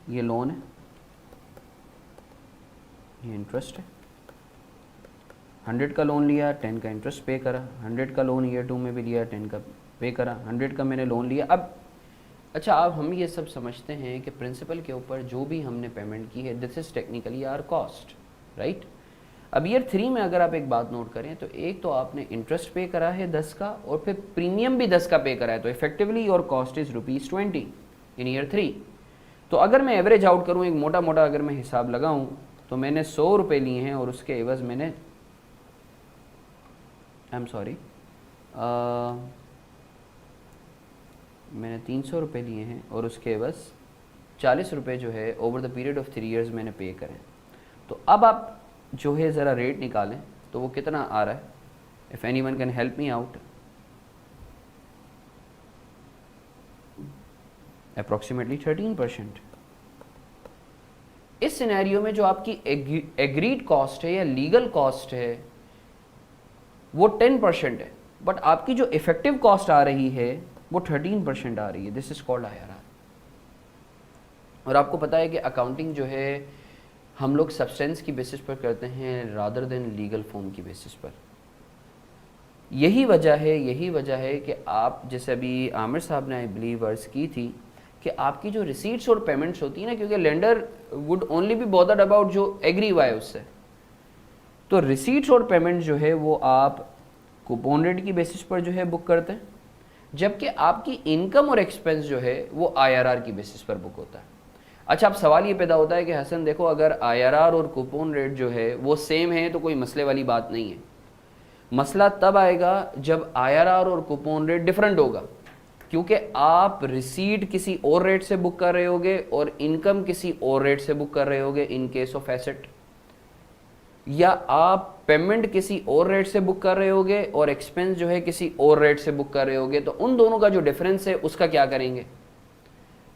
A: ये लोन है, ये इंटरेस्ट है. 100 का लोन लिया, 10 का इंटरेस्ट पे करा. 100 का लोन ईयर 2 में भी लिया, 10 का पे करा. 100 का मैंने लोन लिया. अब अच्छा, अब हम ये सब समझते हैं कि प्रिंसिपल के ऊपर जो भी हमने पेमेंट की है, this is technically our cost, right. अब ईयर 3 में अगर आप एक बात नोट करें तो एक तो आपने इंटरेस्ट पे करा है 10 का और फिर प्रीमियम भी 10 का पे करा है, तो effectively your cost is ₹20 in year 3. तो अगर मैं एवरेज आउट करूं, एक मोटा मोटा अगर मैं हिसाब लगाऊं, तो मैंने 100 रुपये लिए हैं और उसके एवज मैंने मैंने 300 रुपये लिए हैं और उसके एवज 40 रुपये जो है over the period of 3 years मैंने पे करें. तो अब आप जो है ज़रा रेट निकालें तो वो कितना आ रहा है. If anyone can help me out. Approximately 13%. इस सिनेरियो में जो आपकी एग्रीड कॉस्ट है या लीगल कॉस्ट है वो 10% है, बट आपकी जो इफेक्टिव कॉस्ट आ रही है वो 13% आ रही है. This is called IRR. और आपको पता है कि अकाउंटिंग जो है हम लोग सब्सटेंस की बेसिस पर करते हैं रादर देन लीगल फॉर्म की बेसिस पर। यही वजह है कि आप जैसे अभी आमिर साहब ने आई बिलीव अर्ज की थी कि आपकी जो रिसीट्स और पेमेंट्स होती है ना, क्योंकि lender would only be bothered about जो एग्री हुआ है उससे, तो रिसीट्स और पेमेंट जो है वो आप कूपन रेट की बेसिस पर जो है बुक करते हैं, जबकि आपकी इनकम और एक्सपेंस जो है वो IRR की बेसिस पर बुक होता है। अच्छा, अब सवाल ये पैदा होता है कि हसन देखो, अगर IRR और कूपन रेट जो है वो सेम है तो कोई मसले वाली बात नहीं है। मसला तब आएगा जब IRR और कूपन रेट डिफरेंट होगा, क्योंकि आप रिसीट किसी और रेट से बुक कर रहे होगे और इनकम किसी और रेट से बुक कर रहे होगे इन केस ऑफ एसेट, या आप पेमेंट किसी और रेट से बुक कर रहे होगे और एक्सपेंस जो है किसी और रेट से बुक कर रहे होगे। तो उन दोनों का जो डिफरेंस है उसका क्या करेंगे?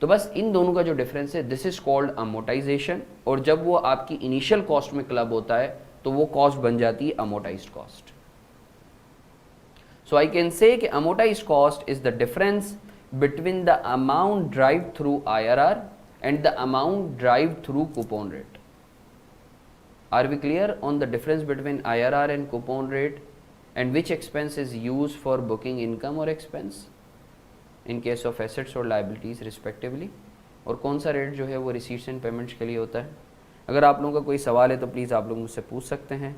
A: तो बस इन दोनों का जो डिफरेंस है दिस इज कॉल्ड अमोर्टाइजेशन, और जब वो आपकी इनिशियल कॉस्ट में क्लब होता है तो वो कॉस्ट बन जाती है amortised cost. So I can say कि amortised cost is the difference between the amount derived through IRR and the amount derived through coupon rate. Are we clear on the difference between IRR and coupon rate, and which expense is used for booking income or expense in case of assets or liabilities respectively, और कौन सा rate जो है वो receipts and payments के लिए होता है? अगर आप लोगों का कोई सवाल है तो प्लीज़ आप लोग मुझसे पूछ सकते हैं।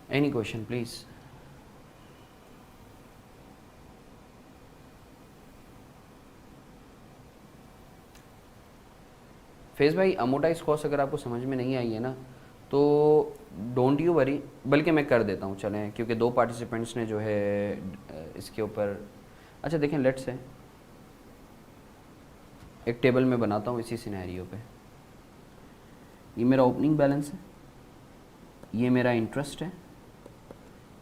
A: Any question, please? फैज़ भाई, अमोर्टाइज कॉस्ट अगर आपको समझ में नहीं आई है ना तो डोंट यू वरी, बल्कि मैं कर देता हूँ चलें, क्योंकि 2 पार्टिसिपेंट्स ने जो है इसके ऊपर। अच्छा देखें, लेट्स से एक टेबल में बनाता हूँ इसी सिनेरियो पे। ये मेरा ओपनिंग बैलेंस है, ये मेरा इंटरेस्ट है,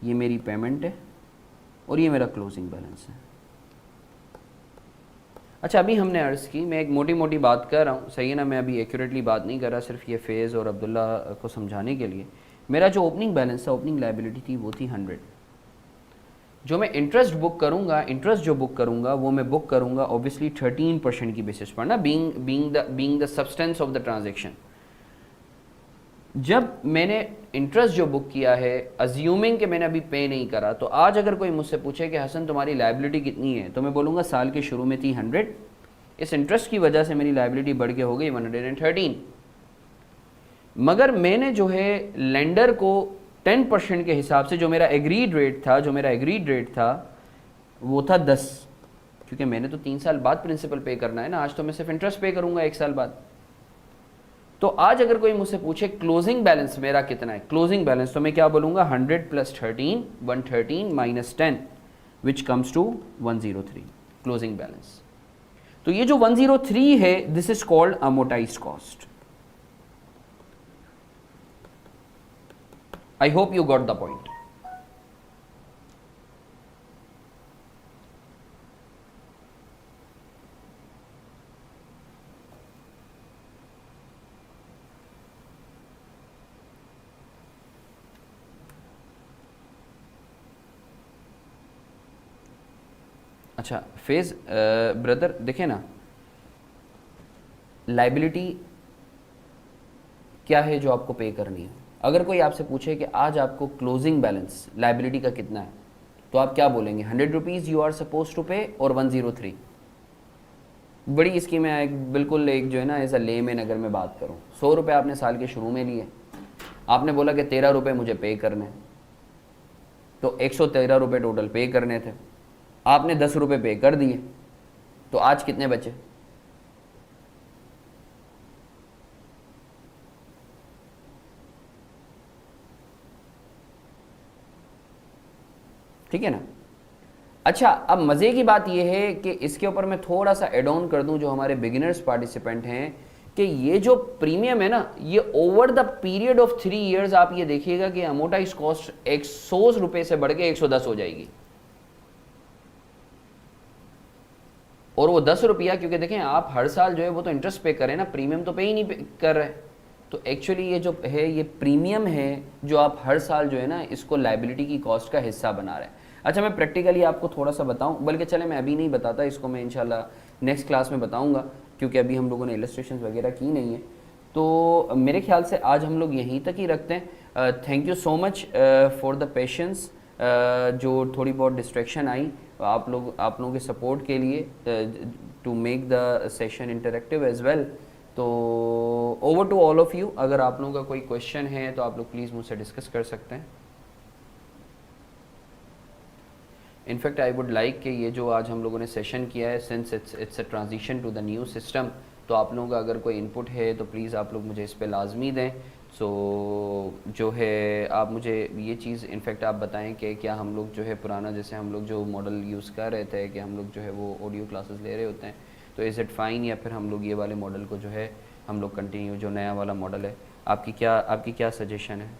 A: ये मेरी पेमेंट है, और ये मेरा क्लोजिंग बैलेंस है। अच्छा, अभी हमने अर्ज़ की, मैं एक मोटी मोटी बात कर रहा हूँ, सही है ना, मैं अभी एक्यूरेटली बात नहीं कर रहा, सिर्फ ये फ़ेज़ और अब्दुल्ला को समझाने के लिए। मेरा जो ओपनिंग बैलेंस था, ओपनिंग लायबिलिटी थी, वो थी 100। जो मैं इंटरेस्ट बुक करूँगा, इंटरेस्ट जो बुक करूँगा वो मैं बुक करूँगा ऑब्वियसली 13% की बेसिस पर ना, being the substance of the transaction. जब मैंने इंटरेस्ट जो बुक किया है, अज्यूमिंग कि मैंने अभी पे नहीं करा, तो आज अगर कोई मुझसे पूछे कि हसन तुम्हारी लायबिलिटी कितनी है, तो मैं बोलूँगा साल के शुरू में थी 100, इस इंटरेस्ट की वजह से मेरी लायबिलिटी बढ़ के हो गई 113। मगर मैंने जो है लेंडर को 10% के हिसाब से, जो मेरा एग्रीड रेट था वो था 10, क्योंकि मैंने तो 3 साल बाद प्रिंसिपल पे करना है ना, आज तो मैं सिर्फ इंटरेस्ट पे करूँगा 1 साल बाद। तो आज अगर कोई मुझसे पूछे क्लोजिंग बैलेंस मेरा कितना है, क्लोजिंग बैलेंस, तो मैं क्या बोलूँगा 100 + 13, 113 - 10 which comes to 103 closing balance. तो ये जो 103 है this is called amortised cost. I hope you got the point. अच्छा फेज़ ब्रदर, देखें ना, लाइबिलिटी क्या है जो आपको पे करनी है। अगर कोई आपसे पूछे कि आज आपको क्लोजिंग बैलेंस लाइबिलिटी का कितना है, तो आप क्या बोलेंगे? 100 rupees you are suppose to pay और 103। बड़ी इसकी मैं बिल्कुल एक जो है ना एज अ लेमैन अगर मैं बात करूँ, 100 रुपये आपने साल के शुरू में लिए, आपने बोला कि 13 रुपये मुझे पे करने, तो 113 रुपये टोटल पे करने थे, आपने 10 रुपये पे कर दिए, तो आज कितने बचे? ठीक है ना। अच्छा, अब मज़े की बात यह है कि इसके ऊपर मैं थोड़ा सा एड ऑन कर दूं जो हमारे बिगिनर्स पार्टिसिपेंट हैं, कि ये जो प्रीमियम है ना, ये over the period of 3 years आप ये देखिएगा कि अमोर्टाइज कॉस्ट 100 रुपये से बढ़ के 110 हो जाएगी। और वो 10 रुपया, क्योंकि देखें आप हर साल जो है वो तो इंटरेस्ट पे करें ना, प्रीमियम तो पे ही नहीं कर रहे। तो एक्चुअली ये जो है ये प्रीमियम है जो आप हर साल जो है ना इसको लाइबिलिटी की कॉस्ट का हिस्सा बना रहे हैं। अच्छा, मैं प्रैक्टिकली आपको थोड़ा सा बताऊं, बल्कि चले मैं अभी नहीं बताता, इसको मैं इंशाल्लाह नेक्स्ट क्लास में बताऊंगा, क्योंकि अभी हम लोगों ने इलस्ट्रेशन वगैरह की नहीं है। तो मेरे ख्याल से आज हम लोग यहीं तक ही रखते हैं। Thank you so much for the patience, जो थोड़ी बहुत डिस्ट्रैक्शन आई आप लोगों के सपोर्ट के लिए, to make the session interactive as well. तो over to all of you, अगर आप लोगों का कोई क्वेश्चन है तो आप लोग प्लीज़ मुझसे डिस्कस कर सकते हैं। इनफैक्ट आई वुड लाइक कि ये जो आज हम लोगों ने सेशन किया है, since it's a transition to the new system, तो आप लोगों का अगर कोई इनपुट है तो प्लीज़ आप लोग मुझे इस पे लाजमी दें। सो जो है आप मुझे ये चीज़ इनफैक्ट आप बताएं कि क्या हम लोग जो है पुराना जैसे हम लोग जो मॉडल यूज़ कर रहे थे कि हम लोग जो है वो ऑडियो क्लासेस ले रहे होते हैं, तो इज़ इट फ़ाइन, या फिर हम लोग ये वाले मॉडल को जो है हम लोग कंटिन्यू, जो नया वाला मॉडल है, आपकी क्या सजेशन है?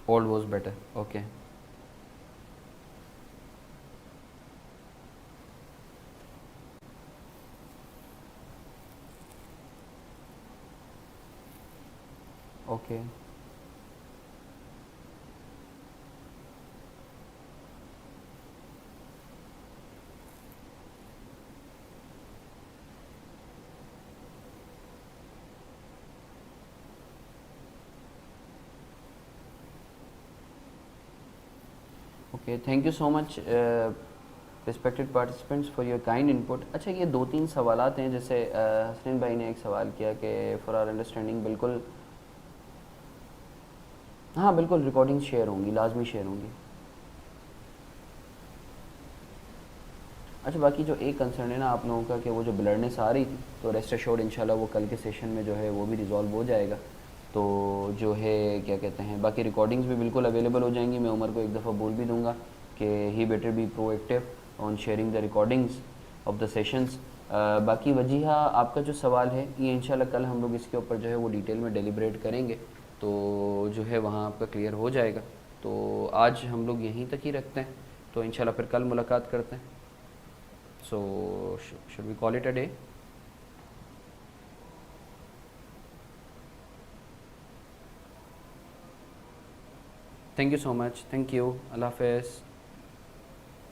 A: Old was better, okay. Okay, okay, thank you so much respected participants for your kind input. अच्छा, ये 2-3 सवालात हैं, जैसे हसनैन भाई ने एक सवाल किया कि फॉर आवर अंडरस्टैंडिंग, बिल्कुल हाँ बिल्कुल रिकॉर्डिंग शेयर होंगी, लाजमी शेयर होंगी। अच्छा, बाकी जो एक कंसर्न है ना आप लोगों का कि वो जो ब्लरनेस आ रही थी, तो रेस्ट एश्योर्ड इंशाल्लाह वो कल के सेशन में जो है वो भी रिजॉल्व हो जाएगा। तो जो है क्या कहते हैं, बाकी रिकॉर्डिंग्स भी बिल्कुल अवेलेबल हो जाएंगी। मैं उमर को एक दफ़ा बोल भी दूंगा कि he better be proactive on sharing the recordings of the sessions. बाकी वजीहा आपका जो सवाल है ये इंशाल्लाह कल हम लोग इसके ऊपर जो है वो डिटेल में डेलिब्रेट करेंगे, तो जो है वहाँ आपका क्लियर हो जाएगा। तो आज हम लोग यहीं तक ही रखते हैं, तो इंशाल्लाह फिर कल मुलाकात करते हैं। So, should we call it a day? Thank you so much. Thank you. Allah Hafiz.